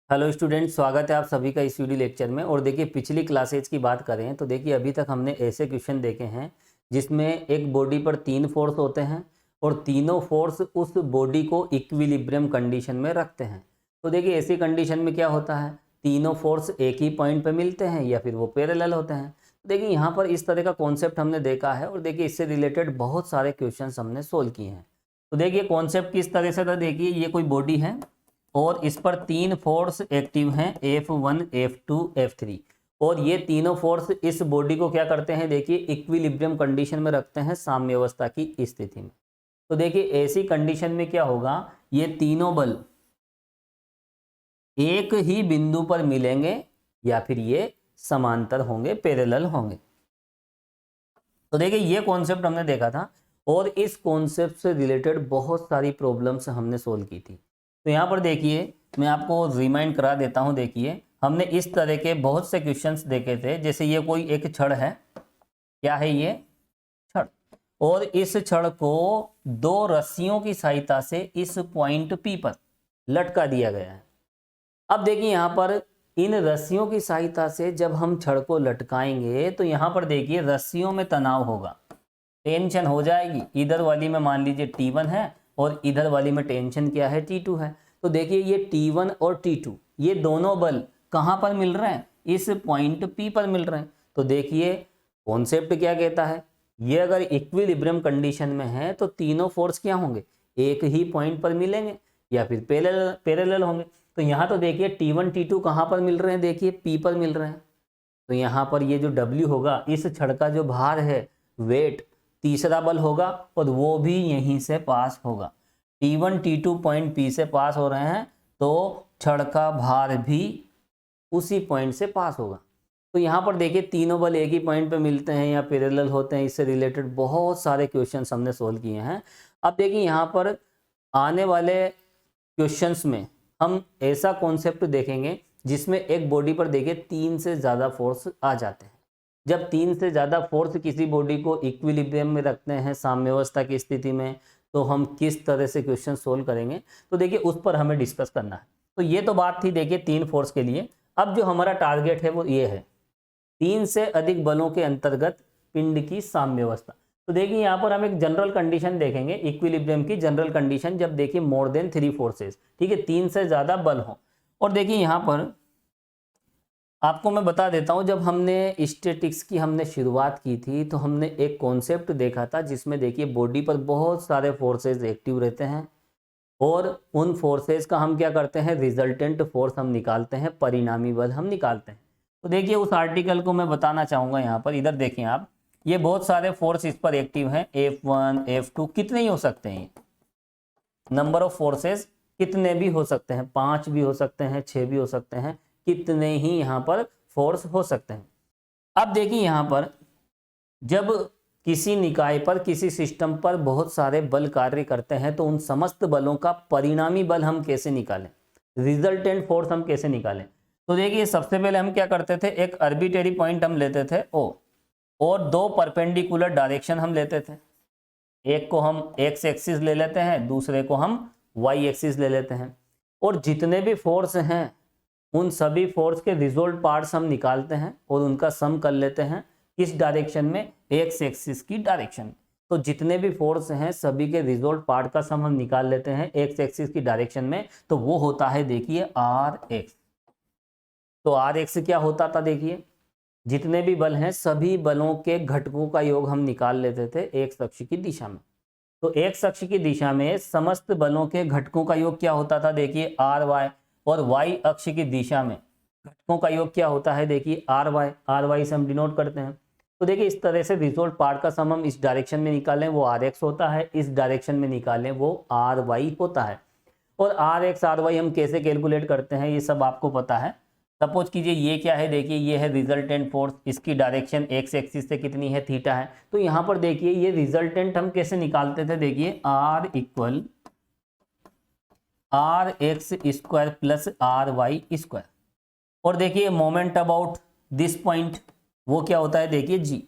Hello student, स्वागत है आप सभी का इस वीडियो लेक्चर में। और देखिए, पिछली क्लासेज की बात करें तो देखिए अभी तक हमने ऐसे क्वेश्चन देखे हैं जिसमें एक बॉडी पर 3 फोर्स होते हैं और तीनों फोर्स उस बॉडी को इक्विलिब्रियम कंडीशन में रखते हैं। तो देखिए ऐसी कंडीशन में क्या होता है, तीनों फोर्स एक ही पॉइंट पे मिलते हैं या फिर वो पैरेलल होते हैं। देखिए यहाँ पर इस तरह का कॉन्सेप्ट हमने देखा है और देखिए इससे रिलेटेड बहुत सारे क्वेश्चन हमने सोल्व किए हैं। तो देखिए कॉन्सेप्ट किस तरह से था, देखिए ये कोई बॉडी है और इस पर 3 फोर्स एक्टिव हैं, F1 F2 F3। और ये तीनों फोर्स इस बॉडी को क्या करते हैं, देखिए इक्विलिब्रियम कंडीशन में रखते हैं साम्यावस्था की स्थिति में। तो देखिए ऐसी कंडीशन में क्या होगा, ये तीनों बल एक ही बिंदु पर मिलेंगे या फिर ये समांतर होंगे, पैरेलल होंगे। तो देखिए ये कॉन्सेप्ट हमने देखा था और इस कॉन्सेप्ट से रिलेटेड बहुत सारी प्रॉब्लम्स हमने सोल्व की थी। तो यहाँ पर देखिए मैं आपको रिमाइंड करा देता हूँ। देखिए हमने इस तरह के बहुत से क्वेश्चंस देखे थे। जैसे ये कोई एक छड़ है, क्या है ये छड़, और इस छड़ को 2 रस्सियों की सहायता से इस पॉइंट P पर लटका दिया गया है। अब देखिए यहाँ पर इन रस्सियों की सहायता से जब हम छड़ को लटकाएंगे तो यहाँ पर देखिए रस्सियों में तनाव होगा, टेंशन हो जाएगी। इधर वाली में मान लीजिए T1 है और इधर वाली में टेंशन क्या है, T2 है। तो देखिए ये T1 और T2 ये दोनों बल कहाँ पर मिल रहे हैं, इस पॉइंट P पर मिल रहे हैं। तो देखिए कॉन्सेप्ट क्या कहता है, ये अगर इक्विलिब्रियम कंडीशन में है तो तीनों फोर्स क्या होंगे, एक ही पॉइंट पर मिलेंगे या फिर पैरेलल होंगे। तो यहाँ तो देखिए T1 T2 कहाँ पर मिल रहे हैं, देखिए P पर मिल रहे हैं। तो यहाँ पर ये जो W होगा, इस छड़ का जो भार है, वेट, तीसरा बल होगा और वो भी यहीं से पास होगा। T1 T2 पॉइंट P से पास हो रहे हैं तो छड़ का भार भी उसी पॉइंट से पास होगा। तो यहाँ पर देखिए तीनों बल एक ही पॉइंट पे मिलते हैं या पैरेलल होते हैं, इससे रिलेटेड बहुत सारे क्वेश्चंस हमने सोल्व किए हैं। अब देखिए यहाँ पर आने वाले क्वेश्चंस में हम ऐसा कॉन्सेप्ट देखेंगे जिसमें एक बॉडी पर देखिए 3 से ज़्यादा फोर्स आ जाते हैं। जब 3 से ज़्यादा फोर्स किसी बॉडी को इक्विलिब्रियम में रखते हैं साम्यावस्था की स्थिति में, तो हम किस तरह से क्वेश्चन सोल्व करेंगे, तो देखिए उस पर हमें डिस्कस करना है। तो ये तो बात थी देखिए 3 फोर्स के लिए। अब जो हमारा टारगेट है वो ये है, 3 से अधिक बलों के अंतर्गत पिंड की साम्यावस्था। तो देखिए यहाँ पर हम एक जनरल कंडीशन देखेंगे, इक्विलिब्रियम की जनरल कंडीशन, जब देखिए मोर देन 3 फोर्सेस, ठीक है, 3 से ज़्यादा बल हो। और देखिए यहाँ पर आपको मैं बता देता हूं, जब हमने स्टैटिक्स की हमने शुरुआत की थी तो हमने एक कॉन्सेप्ट देखा था जिसमें देखिए बॉडी पर बहुत सारे फोर्सेस एक्टिव रहते हैं और उन फोर्सेस का हम क्या करते हैं, रिजल्टेंट फोर्स हम निकालते हैं, परिणामी बल हम निकालते हैं। तो देखिए उस आर्टिकल को मैं बताना चाहूँगा यहाँ पर। इधर देखिए आप, ये बहुत सारे फोर्स इस पर एक्टिव हैं, F1 F2, कितने ही हो सकते हैं, नंबर ऑफ फोर्सेस कितने भी हो सकते हैं, 5 भी हो सकते हैं, 6 भी हो सकते हैं, कितने ही यहाँ पर फोर्स हो सकते हैं। अब देखिए यहाँ पर जब किसी निकाय पर, किसी सिस्टम पर बहुत सारे बल कार्य करते हैं तो उन समस्त बलों का परिणामी बल हम कैसे निकालें, रिजल्टेंट फोर्स हम कैसे निकालें। तो देखिए सबसे पहले हम क्या करते थे, एक आर्बिट्रेरी पॉइंट हम लेते थे O और 2 परपेंडिकुलर डायरेक्शन हम लेते थे। एक को हम एक्स एक्सिस ले लेते हैं, दूसरे को हम वाई एक्सिस ले लेते हैं, और जितने भी फोर्स हैं उन सभी फोर्स के रिजोल्ट पार्ट्स हम निकालते हैं और उनका सम कर लेते हैं किस डायरेक्शन में, एक्स एक्सिस की डायरेक्शन। तो जितने भी फोर्स हैं सभी के रिजोल्ट पार्ट का सम हम निकाल लेते हैं एक्स एक्सिस की डायरेक्शन में, तो वो होता है देखिए आर एक्स। तो आर एक्स क्या होता था, देखिए जितने भी बल हैं सभी बलों के घटकों का योग हम निकाल लेते थे एक्स अक्ष की दिशा में। तो एक्स अक्ष की दिशा में समस्त बलों के घटकों का योग क्या होता था, देखिए आर वाई, और वाई अक्ष की दिशा में घटकों का योग क्या होता है, देखिए आर वाई। आर वाई से हम डिनोट करते हैं। तो देखिए इस तरह से रिजोल्ट पार्ट का सम हम इस डायरेक्शन में निकालें वो आर एक्स होता है, इस डायरेक्शन में निकालें वो आर वाई होता है। और आर एक्स आर वाई हम कैसे कैलकुलेट करते हैं ये सब आपको पता है। सपोज कीजिए ये क्या है, देखिए ये है रिजल्टेंट फोर्स, इसकी डायरेक्शन एक्स एक्सिस से कितनी है, थीटा है। तो यहाँ पर देखिए ये रिजल्टेंट हम कैसे निकालते थे, देखिए R equal R X square plus R Y square. और देखिए मोमेंट अबाउट दिस पॉइंट वो क्या होता है, देखिए जी।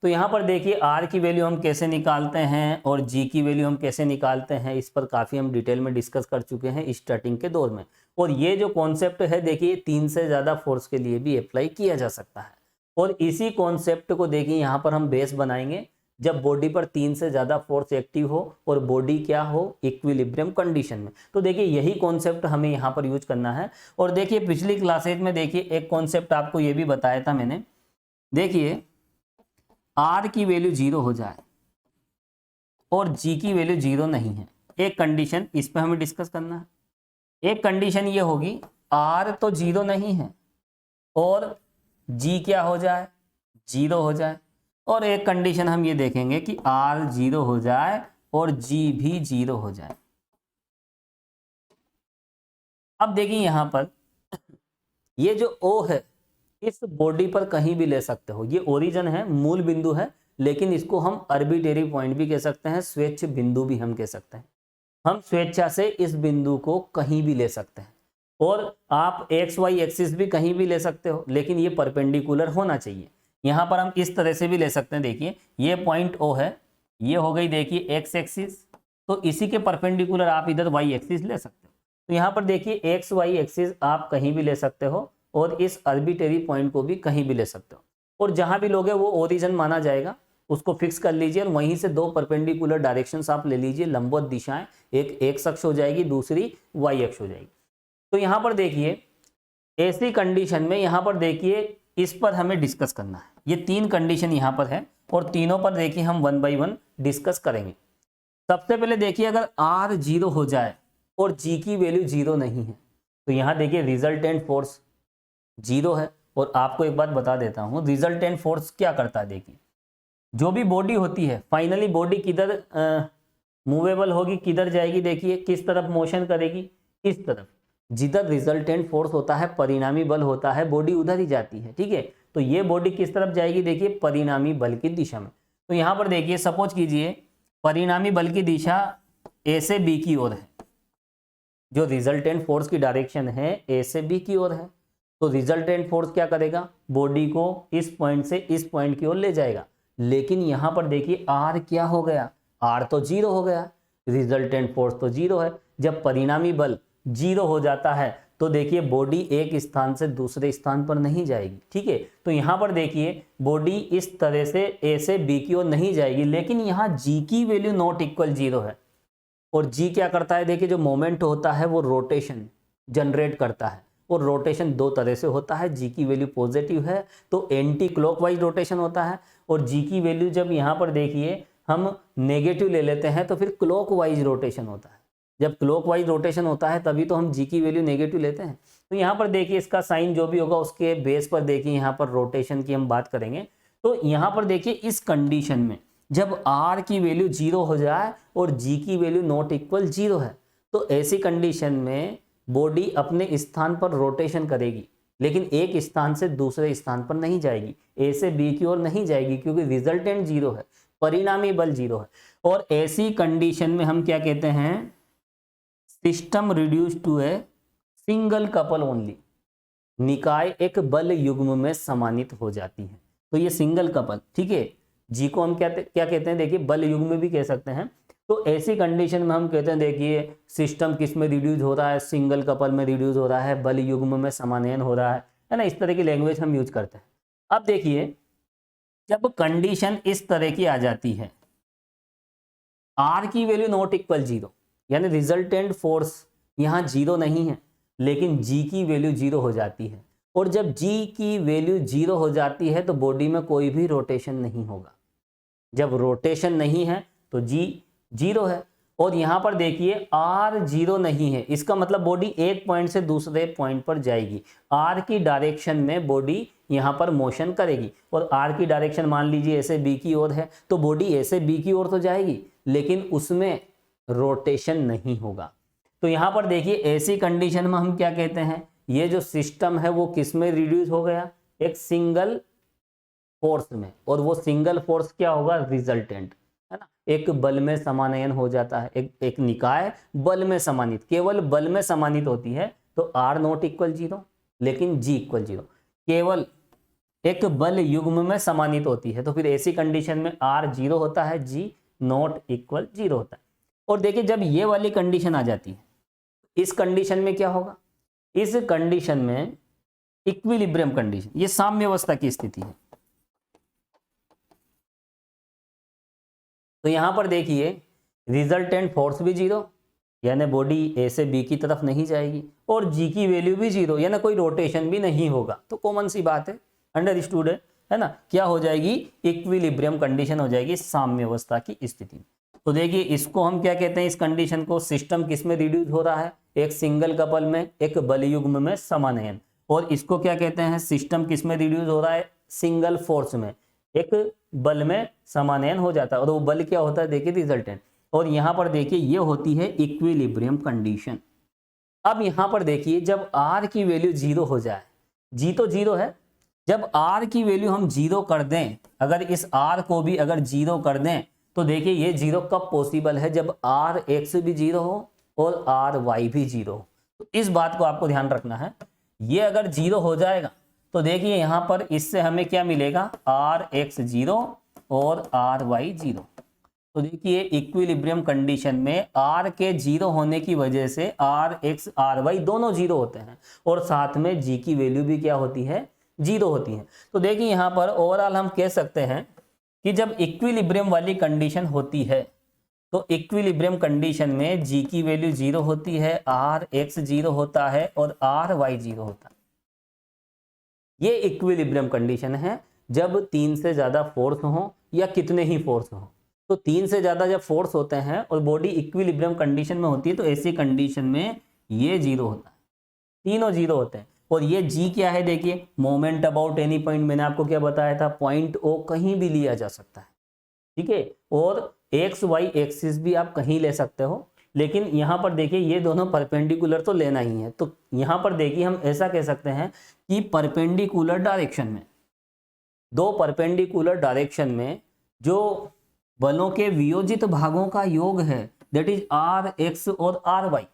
तो यहाँ पर देखिए आर की वैल्यू हम कैसे निकालते हैं और जी की वैल्यू हम कैसे निकालते हैं, इस पर काफ़ी हम डिटेल में डिस्कस कर चुके हैं स्टार्टिंग के दौर में। और ये जो कॉन्सेप्ट है देखिए 3 से ज़्यादा फोर्स के लिए भी अप्लाई किया जा सकता है। और इसी कॉन्सेप्ट को देखिए यहाँ पर हम बेस बनाएंगे जब बॉडी पर 3 से ज़्यादा फोर्स एक्टिव हो और बॉडी क्या हो, इक्विलिब्रियम कंडीशन में। तो देखिए यही कॉन्सेप्ट हमें यहाँ पर यूज करना है। और देखिए पिछली क्लासेज में देखिए एक कॉन्सेप्ट आपको ये भी बताया था मैंने, देखिए आर की वैल्यू 0 हो जाए और जी की वैल्यू 0 नहीं है, एक कंडीशन इस पे हमें डिस्कस करना है। एक कंडीशन ये होगी आर तो 0 नहीं है और जी क्या हो जाए, 0 हो जाए। और एक कंडीशन हम ये देखेंगे कि आर 0 हो जाए और जी भी 0 हो जाए। अब देखिए यहां पर ये जो O है इस बॉडी पर कहीं भी ले सकते हो, ये ओरिजिन है, मूल बिंदु है, लेकिन इसको हम आर्बिट्रेरी पॉइंट भी कह सकते हैं, स्वेच्छ बिंदु भी हम कह सकते हैं। हम स्वेच्छा से इस बिंदु को कहीं भी ले सकते हैं और आप एक्स वाई एक्सिस भी कहीं भी ले सकते हो, लेकिन ये परपेंडिकुलर होना चाहिए। यहाँ पर हम इस तरह से भी ले सकते हैं, देखिए ये पॉइंट O है, ये हो गई देखिए एक्स एक्सिस, तो इसी के परपेंडिकुलर आप इधर वाई एक्सिस ले सकते हो। तो यहाँ पर देखिए एक्स वाई एक्सिस आप कहीं भी ले सकते हो और इस आर्बिट्रेरी पॉइंट को भी कहीं भी ले सकते हो। और जहाँ भी लोगे वो ओरिजिन माना जाएगा, उसको फिक्स कर लीजिए और वहीं से दो परपेंडिकुलर डायरेक्शंस आप ले लीजिए, लंबवत दिशाएं, एक एक्स अक्ष हो जाएगी, दूसरी वाई अक्ष हो जाएगी। तो यहाँ पर देखिए ऐसी कंडीशन में यहाँ पर देखिए इस पर हमें डिस्कस करना है। ये 3 कंडीशन यहाँ पर है और तीनों पर देखिए हम 1 बाय 1 डिस्कस करेंगे। सबसे पहले देखिए अगर R 0 हो जाए और G की वैल्यू 0 नहीं है तो यहाँ देखिए रिजल्टेंट फोर्स 0 है। और आपको एक बात बता देता हूँ, रिजल्टेंट फोर्स क्या करता है, देखिए जो भी बॉडी होती है फाइनली बॉडी किधर मूवेबल होगी, किधर जाएगी, देखिए किस तरफ मोशन करेगी, इस तरफ। जिधर रिजल्टेंट फोर्स होता है, परिणामी बल होता है, बॉडी उधर ही जाती है, ठीक है। तो ये बॉडी किस तरफ जाएगी, देखिए परिणामी बल की दिशा में। तो यहाँ पर देखिए सपोज कीजिए परिणामी बल की दिशा ए से बी की ओर है, जो रिजल्टेंट फोर्स की डायरेक्शन है ए से बी की ओर है। तो रिजल्टेंट फोर्स क्या करेगा, बॉडी को इस पॉइंट से इस पॉइंट की ओर ले जाएगा। लेकिन यहाँ पर देखिए आर क्या हो गया, आर तो 0 हो गया, रिजल्टेंट फोर्स तो 0 है। जब परिणामी बल 0 हो जाता है तो देखिए बॉडी एक स्थान से दूसरे स्थान पर नहीं जाएगी, ठीक है। तो यहाँ पर देखिए बॉडी इस तरह से ए से बी की ओर नहीं जाएगी, लेकिन यहाँ जी की वैल्यू नॉट इक्वल 0 है। और जी क्या करता है, देखिए जो मोमेंट होता है वो रोटेशन जनरेट करता है। और रोटेशन 2 तरह से होता है, जी की वैल्यू पॉजिटिव है तो एंटी क्लॉकवाइज रोटेशन होता है, और जी की वैल्यू जब यहाँ पर देखिए हम नेगेटिव ले लेते हैं तो फिर क्लॉकवाइज रोटेशन होता है। जब क्लॉकवाइज रोटेशन होता है तभी तो हम जी की वैल्यू नेगेटिव लेते हैं। तो यहाँ पर देखिए इसका साइन जो भी होगा उसके बेस पर देखिए यहाँ पर रोटेशन की हम बात करेंगे। तो यहाँ पर देखिए इस कंडीशन में जब आर की वैल्यू 0 हो जाए और जी की वैल्यू नॉट इक्वल 0 है तो ऐसी कंडीशन में बॉडी अपने स्थान पर रोटेशन करेगी, लेकिन एक स्थान से दूसरे स्थान पर नहीं जाएगी, ए से बी की ओर नहीं जाएगी, क्योंकि रिजल्टेंट 0 है, परिणामी बल 0 है। और ऐसी कंडीशन में हम क्या कहते हैं, system reduce to a single couple only, निकाय एक बल युग्म में समानित हो जाती है। तो ये सिंगल कपल, ठीक है, जी को हम क्या कहते हैं, देखिए बल युग्म भी कह सकते हैं। तो ऐसी कंडीशन में हम कहते हैं देखिए सिस्टम किस में रिड्यूस हो रहा है, सिंगल कपल में रिड्यूस हो रहा है, बल युग्म में समानयन हो रहा है ना। इस तरह की लैंग्वेज हम यूज करते हैं। अब देखिए जब कंडीशन इस तरह की आ जाती है, आर की वैल्यू नॉट इक्वल 0, यानी रिजल्टेंट फोर्स यहाँ 0 नहीं है, लेकिन जी की वैल्यू 0 हो जाती है। और जब जी की वैल्यू 0 हो जाती है तो बॉडी में कोई भी रोटेशन नहीं होगा। जब रोटेशन नहीं है तो जी 0 है। और यहाँ पर देखिए आर 0 नहीं है, इसका मतलब बॉडी एक पॉइंट से दूसरे पॉइंट पर जाएगी, आर की डायरेक्शन में बॉडी यहाँ पर मोशन करेगी। और आर की डायरेक्शन मान लीजिए ऐसे बी की ओर है तो बॉडी ऐसे बी की ओर तो जाएगी, लेकिन उसमें रोटेशन नहीं होगा। तो यहाँ पर देखिए ऐसी कंडीशन में हम क्या कहते हैं, ये जो सिस्टम है वो किस में रिड्यूस हो गया, एक सिंगल फोर्स में। और वो सिंगल फोर्स क्या होगा, रिजल्टेंट, है ना, एक बल में समानयन हो जाता है। एक निकाय बल में समानित, केवल बल में समानित होती है तो आर नॉट इक्वल 0 लेकिन जी इक्वल 0। केवल एक बल युग्म में समानित होती है। तो फिर ऐसी कंडीशन में R 0 होता है, G नॉट इक्वल 0 होता है। और देखिए जब ये वाली कंडीशन आ जाती है, इस कंडीशन में क्या होगा, इस कंडीशन में इक्विलिब्रियम कंडीशन, ये साम्य अवस्था की स्थिति है। तो यहां पर देखिए रिजल्टेंट फोर्स भी 0, यानी बॉडी ए से बी की तरफ नहीं जाएगी, और जी की वैल्यू भी 0, यानी कोई रोटेशन भी नहीं होगा। तो कॉमन सी बात है, अंडरस्टूड है ना, क्या हो जाएगी, इक्विलिब्रियम कंडीशन हो जाएगी साम्य अवस्था की स्थिति में। तो देखिए इसको हम क्या कहते हैं, इस कंडीशन को, सिस्टम किस में रिड्यूस हो रहा है, एक सिंगल कपल में, एक बल युग्म में समानयन। और इसको क्या कहते हैं, सिस्टम किस में रिड्यूस हो रहा है, सिंगल फोर्स में, एक बल में समानयन हो जाता है। और वो बल क्या होता है, देखिए रिजल्टेंट। और यहां पर देखिए ये होती है इक्विलिब्रियम कंडीशन। अब यहां पर देखिए जब R की वैल्यू 0 हो जाए, G तो 0 है, जब R की वैल्यू हम 0 कर दें, अगर इस R को भी अगर 0 कर दें, तो देखिए ये 0 कब पॉसिबल है, जब RX भी 0 हो और RY भी 0 हो। तो इस बात को आपको ध्यान रखना है, ये अगर 0 हो जाएगा तो देखिए यहां पर इससे हमें क्या मिलेगा, RX 0 और RY 0। तो देखिए इक्विलिब्रियम कंडीशन में R के 0 होने की वजह से RX RY दोनों 0 होते हैं, और साथ में G की वैल्यू भी क्या होती है, 0 होती है। तो देखिए यहाँ पर ओवरऑल हम कह सकते हैं कि जब इक्विलिब्रियम वाली कंडीशन होती है, तो इक्विलिब्रियम कंडीशन में G की वैल्यू 0 होती है, RX 0 होता है और RY 0 होता है। ये इक्विलिब्रियम कंडीशन है जब 3 से ज्यादा फोर्स हो या कितने ही फोर्स हो। तो 3 से ज्यादा जब फोर्स होते हैं और बॉडी इक्विलिब्रियम कंडीशन में होती है, तो ऐसी कंडीशन में ये 0 होता है, तीनों 0 होते हैं। और ये G क्या है, देखिए मोमेंट अबाउट एनी पॉइंट, मैंने आपको क्या बताया था, पॉइंट O कहीं भी लिया जा सकता है, ठीक है। और एक्स वाई एक्सिस भी आप कहीं ले सकते हो, लेकिन यहां पर देखिए ये दोनों परपेंडिकुलर तो लेना ही है। तो यहां पर देखिए हम ऐसा कह सकते हैं कि परपेंडिकुलर डायरेक्शन में, दो परपेंडिकुलर डायरेक्शन में जो बलों के वियोजित भागों का योग है, दैट इज आर एक्स और आर वाई,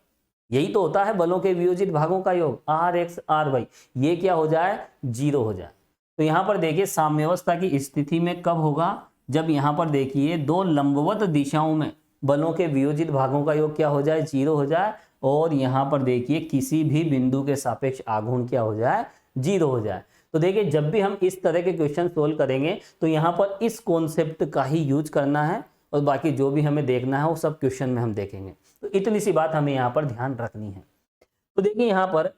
यही तो होता है बलों के वियोजित भागों का योग, आर एक्स आर वाई, ये क्या हो जाए, 0 हो जाए। तो यहां पर देखिए साम्यावस्था की स्थिति में कब होगा, जब यहां पर देखिए दो लंबवत दिशाओं में बलों के वियोजित भागों का योग क्या हो जाए, 0 हो जाए। और यहां पर देखिए किसी भी बिंदु के सापेक्ष आघूर्ण क्या हो जाए, 0 हो जाए। तो देखिए जब भी हम इस तरह के क्वेश्चन सोल्व करेंगे तो यहां पर इस कॉन्सेप्ट का ही यूज करना है, और बाकी जो भी हमें देखना है वो सब क्वेश्चन में हम देखेंगे। तो इतनी सी बात हमें यहाँ पर ध्यान रखनी है। तो देखिए यहाँ पर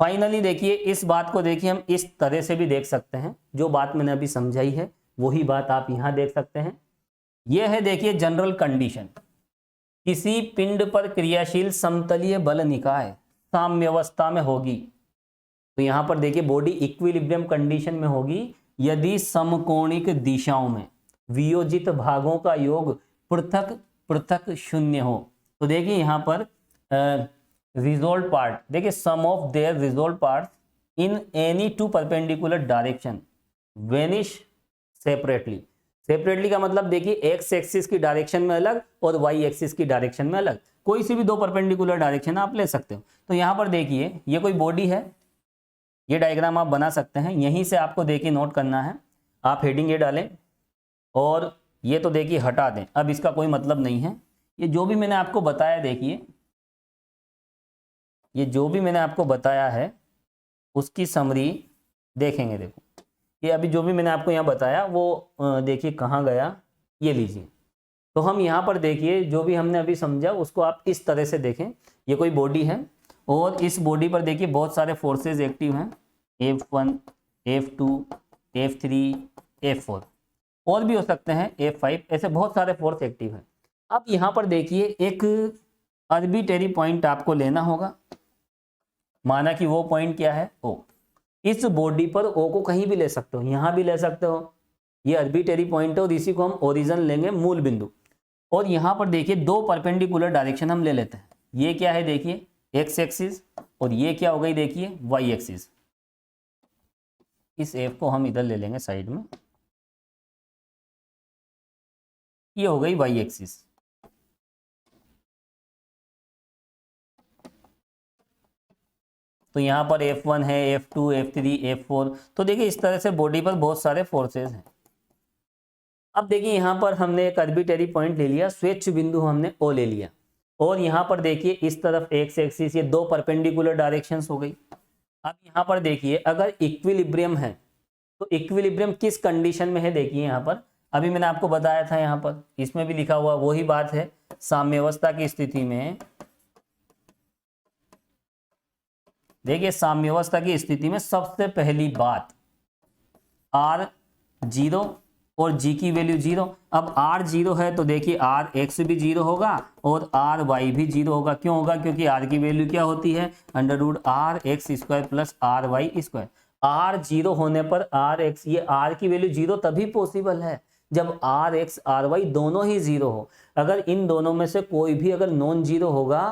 फाइनली देखिए इस बात को देखिए हम इस तरह से भी देख सकते हैं, जो बात मैंने अभी समझाई है वही बात आप यहाँ देख सकते हैं। यह है देखिए जनरल कंडीशन, किसी पिंड पर क्रियाशील समतलीय बल निकाय साम्यावस्था में होगी। तो यहां पर देखिए बॉडी इक्विलिब्रियम कंडीशन में होगी यदि समकोणिक दिशाओं में वियोजित भागों का योग पृथक पृथक शून्य हो। तो देखिए यहां पर रिजोल्व पार्ट, देखिए sum of their resolved part in any two perpendicular direction vanish separately. Separately का मतलब देखिए एक्स एक्सिस की डायरेक्शन में अलग और वाई एक्सिस की डायरेक्शन में अलग, कोई सी भी दो परपेंडिकुलर डायरेक्शन आप ले सकते हो। तो यहां पर देखिए ये कोई बॉडी है, ये डायग्राम आप बना सकते हैं, यहीं से आपको देखिए नोट करना है। आप हेडिंग ये डालें और ये तो देखिए हटा दें, अब इसका कोई मतलब नहीं है। ये जो भी मैंने आपको बताया, देखिए ये जो भी मैंने आपको बताया है उसकी समरी देखेंगे। देखो ये अभी जो भी मैंने आपको यहाँ बताया वो देखिए कहाँ गया, ये लीजिए। तो हम यहाँ पर देखिए जो भी हमने अभी समझा उसको आप इस तरह से देखें। ये कोई बॉडी है और इस बॉडी पर देखिए बहुत सारे फोर्सेस एक्टिव हैं, F1 F2 F3 F4, और भी हो सकते हैं F5, ऐसे बहुत सारे फोर्स एक्टिव हैं। अब यहाँ पर देखिए एक आर्बिट्रेरी पॉइंट आपको लेना होगा, माना कि वो पॉइंट क्या है, O। इस बॉडी पर O को कहीं भी ले सकते हो, यहाँ भी ले सकते हो, ये आर्बिट्रेरी पॉइंट है और इसी को हम ओरिजिन लेंगे, मूल बिंदु। और यहाँ पर देखिए दो परपेंडिकुलर डायरेक्शन हम ले लेते हैं, ये क्या है देखिए एक्स एक्सिस, और ये क्या हो गई देखिए वाई एक्सिस। इस एफ को हम इधर ले लेंगे साइड में, ये हो गई वाई एक्सिस। तो यहाँ पर F1 है, F2, F3, F4। तो देखिए इस तरह से बॉडी पर बहुत सारे फोर्सेस हैं। अब देखिए यहाँ पर हमने एक आर्बिट्रेरी पॉइंट ले लिया, स्वेच्छ बिंदु हमने O ले लिया, और यहाँ पर देखिए इस तरफ एक्स एक्सिस, ये दो परपेंडिकुलर डायरेक्शंस हो गई। अब यहाँ पर देखिए अगर इक्विलिब्रियम है तो इक्विलिब्रियम किस कंडीशन में है, देखिए यहाँ पर अभी मैंने आपको बताया था, यहाँ पर इसमें भी लिखा हुआ वही बात है, साम्यावस्था की स्थिति में। देखिए साम्यावस्था की स्थिति में सबसे पहली बात R 0 और G की वैल्यू 0। अब R 0 है तो देखिए R x भी 0 होगा और R y भी 0 होगा। क्यों होगा? क्योंकि R की वैल्यू क्या होती है, √r(x² + ry²। R 0 होने पर rx, ये R की वैल्यू 0 तभी पॉसिबल है जब rx ry दोनों ही 0 हो। अगर इन दोनों में से कोई भी अगर नॉन जीरो होगा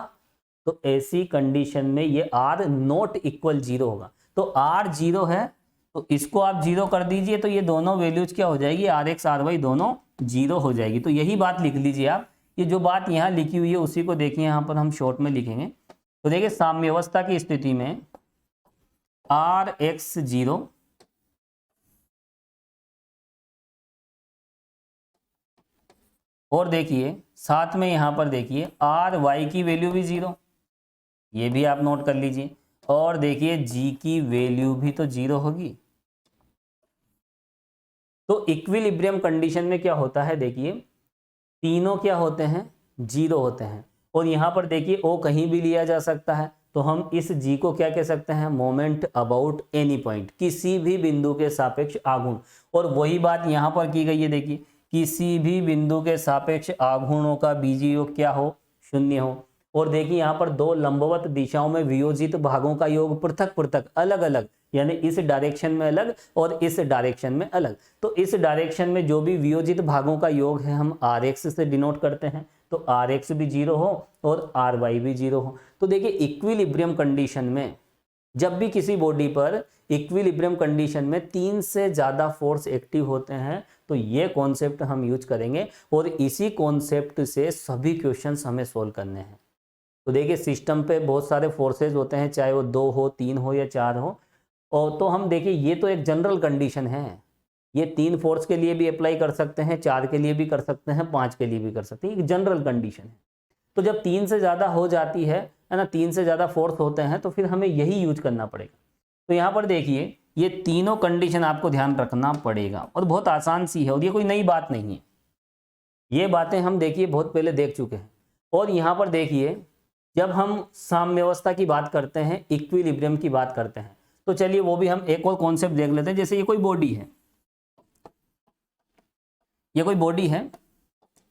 तो ऐसी कंडीशन में ये R नॉट इक्वल 0 होगा। तो R 0 है तो इसको आप 0 कर दीजिए, तो ये दोनों वैल्यूज क्या हो जाएगी, rx ry दोनों 0 हो जाएगी। तो यही बात लिख लीजिए आप। ये जो बात यहाँ लिखी हुई है उसी को देखिए, यहाँ पर हम शॉर्ट में लिखेंगे। तो देखिए साम्यावस्था की स्थिति में rx 0 और देखिए साथ में यहाँ पर देखिए ry की वैल्यू भी 0, ये भी आप नोट कर लीजिए। और देखिए G की वैल्यू भी तो 0 होगी। तो इक्विलिब्रियम कंडीशन में क्या होता है, देखिए तीनों क्या होते हैं, 0 होते हैं। और यहाँ पर देखिए O कहीं भी लिया जा सकता है, तो हम इस G को क्या कह सकते हैं, मोमेंट अबाउट एनी पॉइंट, किसी भी बिंदु के सापेक्ष आघूर्ण। और वही बात यहाँ पर की गई है, देखिए किसी भी बिंदु के सापेक्ष आघूर्णों का बीजीय योग क्या हो, 0 हो। और देखिए यहाँ पर दो लंबवत दिशाओं में वियोजित भागों का योग पृथक पृथक अलग अलग, यानी इस डायरेक्शन में अलग और इस डायरेक्शन में अलग। तो इस डायरेक्शन में जो भी वियोजित भागों का योग है हम rx से डिनोट करते हैं, तो rx भी 0 हो और ry भी 0 हो। तो देखिए इक्विलिब्रियम कंडीशन में जब भी किसी बॉडी पर इक्विलिब्रियम कंडीशन में 3 से ज़्यादा फोर्स एक्टिव होते हैं तो ये कॉन्सेप्ट हम यूज करेंगे, और इसी कॉन्सेप्ट से सभी क्वेश्चंस हमें सोल्व करने हैं। तो देखिए सिस्टम पे बहुत सारे फोर्सेज होते हैं, चाहे वो 2 हो, 3 हो या 4 हो। और तो हम देखिए ये तो एक जनरल कंडीशन है, ये 3 फोर्स के लिए भी अप्लाई कर सकते हैं, 4 के लिए भी कर सकते हैं, 5 के लिए भी कर सकते हैं, एक जनरल कंडीशन है। तो जब 3 से ज़्यादा हो जाती है ना, 3 से ज़्यादा फोर्स होते हैं तो फिर हमें यही यूज करना पड़ेगा। तो यहाँ पर देखिए ये तीनों कंडीशन आपको ध्यान रखना पड़ेगा, और बहुत आसान सी है, और ये कोई नई बात नहीं है, ये बातें हम देखिए बहुत पहले देख चुके हैं। और यहाँ पर देखिए जब हम साम्यावस्था की बात करते हैं, इक्विलिब्रियम की बात करते हैं, तो चलिए वो भी हम एक और कॉन्सेप्ट देख लेते हैं। जैसे ये कोई बॉडी है, ये कोई बॉडी है,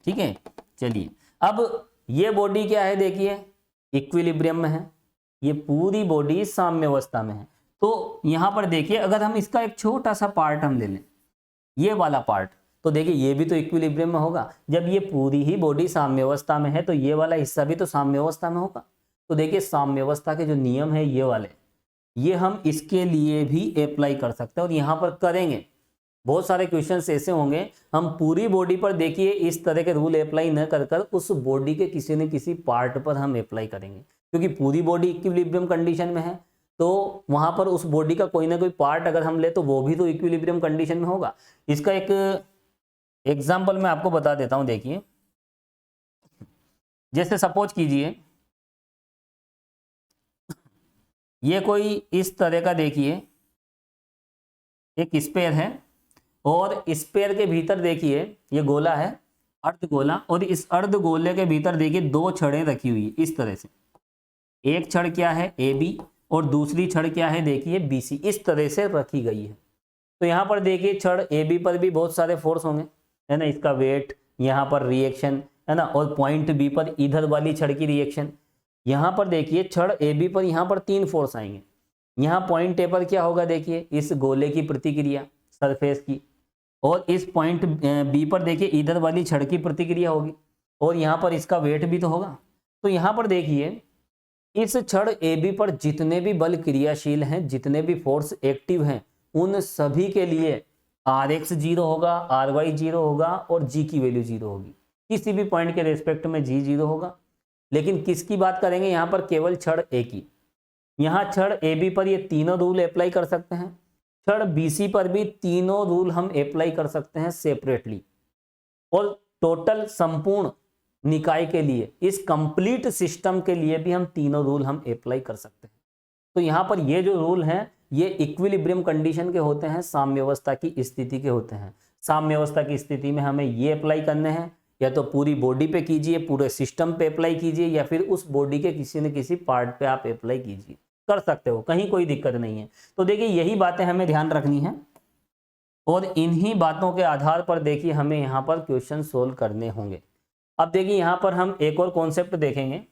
ठीक है। चलिए अब ये बॉडी क्या है, देखिए इक्विलिब्रियम में है, ये पूरी बॉडी साम्यावस्था में है। तो यहाँ पर देखिए अगर हम इसका एक छोटा सा पार्ट हम ले लें, ये वाला पार्ट, तो देखिए ये भी तो इक्विलिब्रियम में होगा। जब ये पूरी ही बॉडी साम्यावस्था में है तो ये वाला हिस्सा भी तो साम्यावस्था में होगा। तो देखिए साम्यावस्था के जो नियम है ये वाले, ये हम इसके लिए भी अप्लाई कर सकते हैं, और यहाँ पर करेंगे। बहुत सारे क्वेश्चंस ऐसे होंगे हम पूरी बॉडी पर देखिए इस तरह के रूल अप्लाई न कर कर उस बॉडी के किसी न किसी पार्ट पर हम अप्लाई करेंगे, क्योंकि पूरी बॉडी इक्विलिब्रियम कंडीशन में है। तो वहां पर उस बॉडी का कोई ना कोई पार्ट अगर हम ले तो वो भी तो इक्विलिब्रियम कंडीशन में होगा। इसका एक एग्जाम्पल मैं आपको बता देता हूं, देखिए जैसे सपोज कीजिए ये कोई इस तरह का देखिए एक स्पेयर है, और स्पेयर के भीतर देखिए ये गोला है, अर्धगोला, और इस अर्धगोले के भीतर देखिए 2 छड़ें रखी हुई है इस तरह से। एक छड़ क्या है, AB, और दूसरी छड़ क्या है, देखिए BC, इस तरह से रखी गई है। तो यहाँ पर देखिए छड़ AB पर भी बहुत सारे फोर्स होंगे, है ना, इसका वेट, यहाँ पर रिएक्शन, है ना, और पॉइंट B पर इधर वाली छड़ की रिएक्शन। यहाँ पर देखिए छड़ AB पर यहाँ पर 3 फोर्स आएंगे। यहाँ पॉइंट A पर क्या होगा, देखिए इस गोले की प्रतिक्रिया सरफेस की, और इस पॉइंट B पर देखिए इधर वाली छड़ की प्रतिक्रिया होगी, और यहाँ पर इसका वेट भी तो होगा। तो यहाँ पर देखिए इस छड़ AB पर जितने भी बल क्रियाशील हैं, जितने भी फोर्स एक्टिव हैं, उन सभी के लिए rx 0 होगा, ry 0 होगा और G की वैल्यू 0 होगी। किसी भी पॉइंट के रेस्पेक्ट में G 0 होगा। लेकिन किसकी बात करेंगे यहाँ पर, केवल छड़ A की। यहाँ क्षण ए बी पर ये तीनों रूल अप्लाई कर सकते हैं, क्षण बी सी पर भी तीनों रूल हम अप्लाई कर सकते हैं सेपरेटली, और टोटल संपूर्ण निकाय के लिए, इस कंप्लीट सिस्टम के लिए भी हम तीनों रूल हम अप्लाई कर सकते हैं। तो यहाँ पर ये जो रूल हैं ये इक्विलिब्रियम कंडीशन के होते हैं, साम्यावस्था की स्थिति के होते हैं। साम्यावस्था की स्थिति में हमें ये अप्लाई करने हैं, या तो पूरी बॉडी पे कीजिए, पूरे सिस्टम पे अप्लाई कीजिए, या फिर उस बॉडी के किसी न किसी पार्ट पे आप अप्लाई कीजिए, कर सकते हो, कहीं कोई दिक्कत नहीं है। तो देखिए यही बातें हमें ध्यान रखनी है, और इन्हीं बातों के आधार पर देखिए हमें यहाँ पर क्वेश्चन सोल्व करने होंगे। अब देखिए यहाँ पर हम एक और कॉन्सेप्ट देखेंगे,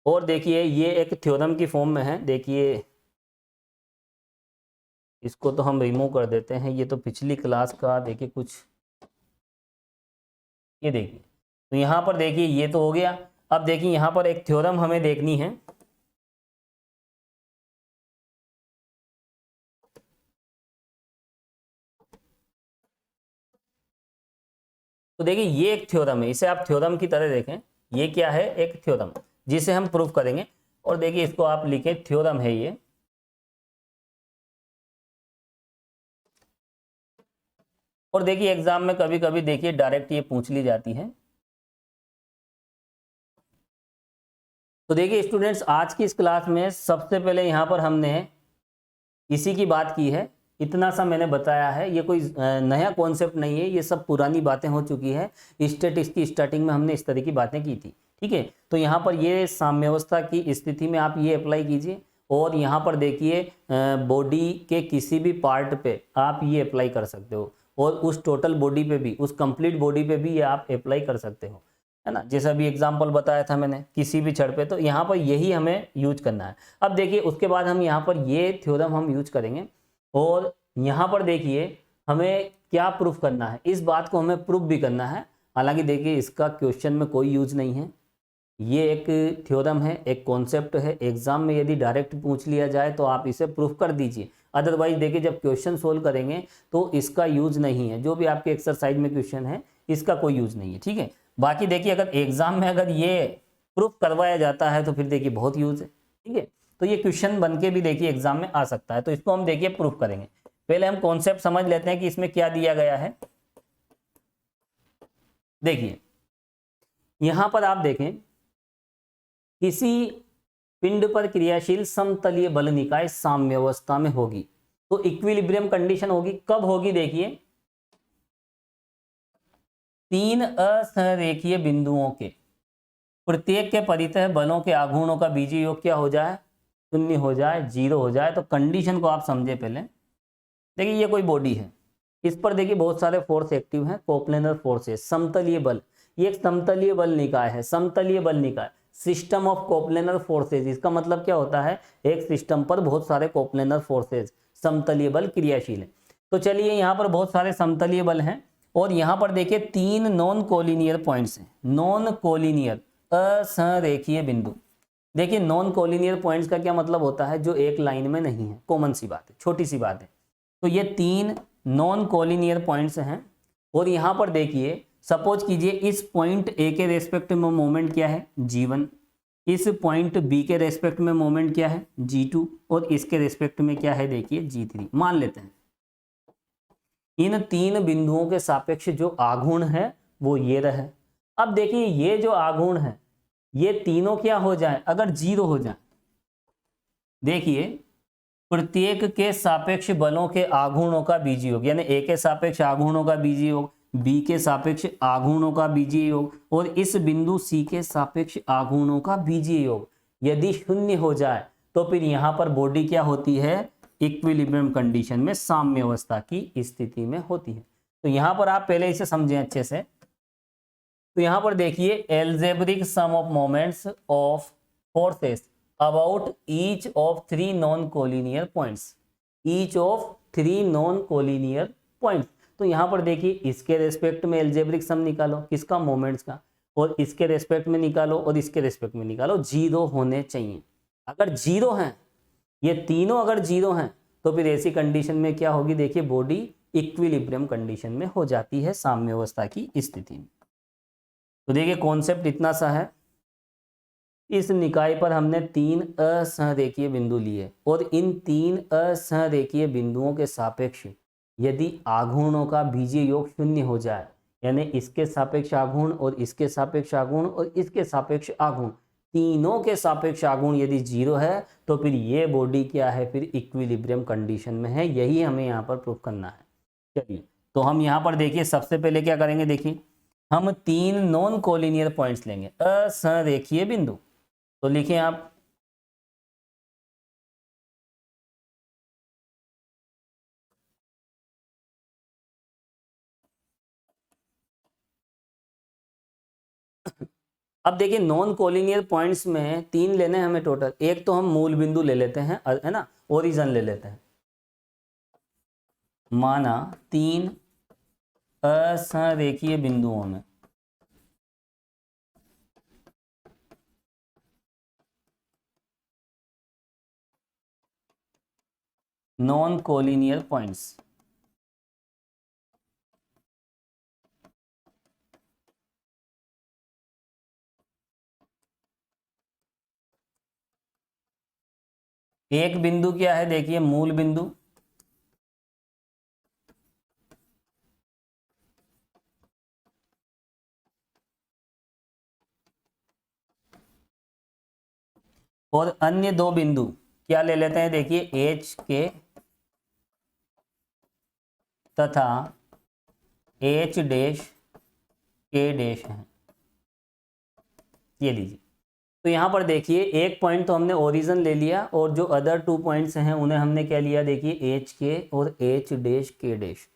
और देखिए ये एक थ्योरम की फॉर्म में है। देखिए इसको तो हम रिमूव कर देते हैं, ये तो पिछली क्लास का देखिए कुछ, ये देखिए, तो यहाँ पर देखिए ये तो हो गया। अब देखिए यहाँ पर एक थ्योरम हमें देखनी है, तो देखिए ये एक थ्योरम है, इसे आप थ्योरम की तरह देखें। ये क्या है, एक थ्योरम जिसे हम प्रूफ करेंगे, और देखिए इसको आप लिखें थ्योरम है ये। और देखिए एग्जाम में कभी कभी देखिए डायरेक्ट ये पूछ ली जाती है। तो देखिए स्टूडेंट्स आज की इस क्लास में सबसे पहले यहाँ पर हमने इसी की बात की है, इतना सा मैंने बताया है। ये कोई नया कॉन्सेप्ट नहीं है, ये सब पुरानी बातें हो चुकी है। स्टैटिस्टिक्स की स्टार्टिंग में हमने इस तरह की बातें की थी, ठीक है। तो यहाँ पर ये साम्यावस्था की स्थिति में आप ये अप्लाई कीजिए, और यहाँ पर देखिए बॉडी के किसी भी पार्ट पे आप ये अप्लाई कर सकते हो, और उस टोटल बॉडी पे भी, उस कंप्लीट बॉडी पे भी ये आप अप्लाई कर सकते हो, है ना। जैसा अभी एग्जाम्पल बताया था मैंने, किसी भी छड़ पे, तो यहाँ पर यही हमें यूज करना है। अब देखिए उसके बाद हम यहाँ पर ये थ्योरम हम यूज करेंगे, और यहाँ पर देखिए हमें क्या प्रूफ करना है, इस बात को हमें प्रूफ भी करना है। हालांकि देखिए इसका क्वेश्चन में कोई यूज नहीं है, ये एक थ्योरम है, एक कॉन्सेप्ट है। एग्जाम में यदि डायरेक्ट पूछ लिया जाए तो आप इसे प्रूफ कर दीजिए, अदरवाइज देखिए जब क्वेश्चन सोल्व करेंगे तो इसका यूज नहीं है। जो भी आपके एक्सरसाइज में क्वेश्चन है इसका कोई यूज नहीं है, ठीक है। बाकी देखिए अगर एग्जाम में अगर ये प्रूफ करवाया जाता है तो फिर देखिए बहुत यूज है, ठीक है। तो ये क्वेश्चन बन के भी देखिए एग्जाम में आ सकता है, तो इसको हम देखिए प्रूफ करेंगे। पहले हम कॉन्सेप्ट समझ लेते हैं कि इसमें क्या दिया गया है। देखिए यहां पर आप देखें, किसी पिंड पर क्रियाशील समतलीय बल निकाय साम्यावस्था में होगी, तो इक्विलिब्रियम कंडीशन होगी। कब होगी, देखिए तीन असंरेखीय बिंदुओं के प्रत्येक के परितः बलों के आघूर्णों का बीजीय योग क्या हो जाए, शून्य हो जाए, जीरो हो जाए। तो कंडीशन को आप समझे पहले। देखिए ये कोई बॉडी है, इस पर देखिए बहुत सारे फोर्स एक्टिव हैं, कोप्लेनर फोर्सेस, समतलीय बल। ये एक समतलीय बल निकाय है, समतलीय बल निकाय, सिस्टम ऑफ कोप्लेनर फोर्सेज। इसका मतलब क्या होता है, एक सिस्टम पर बहुत सारे कोप्लेनर फोर्सेज, समतलीय बल क्रियाशील है। तो चलिए यहाँ पर बहुत सारे समतलीय बल हैं, और यहाँ पर देखिए तीन नॉन कोलिनियर पॉइंट्स हैं, नॉन कोलिनियर असंरेखीय बिंदु। देखिए नॉन कोलिनियर पॉइंट्स का क्या मतलब होता है, जो एक लाइन में नहीं है, कॉमन सी बात है, छोटी सी बात है। तो ये तीन नॉन कोलिनियर पॉइंट्स हैं, और यहाँ पर देखिए सपोज कीजिए इस पॉइंट ए के रेस्पेक्ट में मोमेंट क्या है, g1, इस पॉइंट बी के रेस्पेक्ट में मोमेंट क्या है, g2, और इसके रेस्पेक्ट में क्या है, देखिए g3। मान लेते हैं इन तीन बिंदुओं के सापेक्ष जो आघूर्ण है वो ये रहे। अब देखिए ये जो आघूर्ण है ये तीनों क्या हो जाए, अगर जीरो हो जाए, देखिए प्रत्येक के सापेक्ष बलों के आघूर्णों का बीजीय योग, यानी ए के सापेक्ष आघूर्णों का बीजीय योग, बी के सापेक्ष आघूर्णों का बीजीय योग, और इस बिंदु सी के सापेक्ष आघूर्णों का बीजीय योग यदि शून्य हो जाए तो फिर यहाँ पर बॉडी क्या होती है, इक्विलिब्रियम कंडीशन में, साम्यावस्था की स्थिति में होती है। तो यहाँ पर आप पहले इसे समझें अच्छे से। तो यहाँ पर देखिए algebraic sum of moments of forces about each of three non collinear points, each of three non collinear points. तो यहाँ पर देखिए इसके रेस्पेक्ट में एल्जेब्रिक सम निकालो, किसका, मोमेंट्स का, और इसके रेस्पेक्ट में निकालो और इसके रेस्पेक्ट में निकालो, जीरो होने चाहिए। अगर जीरो हैं, ये तीनों अगर जीरो हैं तो फिर ऐसी कंडीशन में क्या होगी, देखिए बॉडी इक्विलिब्रियम कंडीशन में हो जाती है, साम्यावस्था की स्थिति में। तो देखिए कॉन्सेप्ट इतना सा है, इस निकाय पर हमने 3 असंरेखीय बिंदु लिए और इन 3 असंरेखीय बिंदुओं के सापेक्ष यदि आघूर्णों का बीजीय योग 0 हो जाए, यानी इसके सापेक्ष आघूर्ण और इसके सापेक्ष आघूर्ण और इसके सापेक्ष आघूर्ण, तीनों के सापेक्ष आघूर्ण यदि 0 है तो फिर ये बॉडी क्या है, फिर इक्विलिब्रियम कंडीशन में है। यही हमें यहाँ पर प्रूफ करना है। चलिए तो हम यहाँ पर देखिए सबसे पहले क्या करेंगे, देखिए हम 3 नॉन कोलिनियर पॉइंट्स लेंगे, असंरेखीय बिंदु। तो लिखें आप अब देखिए नॉन कोलिनियर पॉइंट्स में 3 लेने हैं हमें टोटल। एक तो हम मूल बिंदु ले लेते हैं, है ना, ओरिजिन ले लेते हैं। माना 3 असंरेखीय बिंदुओं में नॉन कोलिनियर पॉइंट्स, एक बिंदु क्या है, देखिए मूल बिंदु, और अन्य 2 बिंदु क्या ले लेते हैं, देखिए एच के तथा एच डैश के डैश है। ये लीजिए, तो यहाँ पर देखिए एक पॉइंट तो हमने ओरिजिन ले लिया और जो अदर 2 पॉइंट्स हैं उन्हें हमने क्या लिया, देखिए एच के और एच डैश के डैश।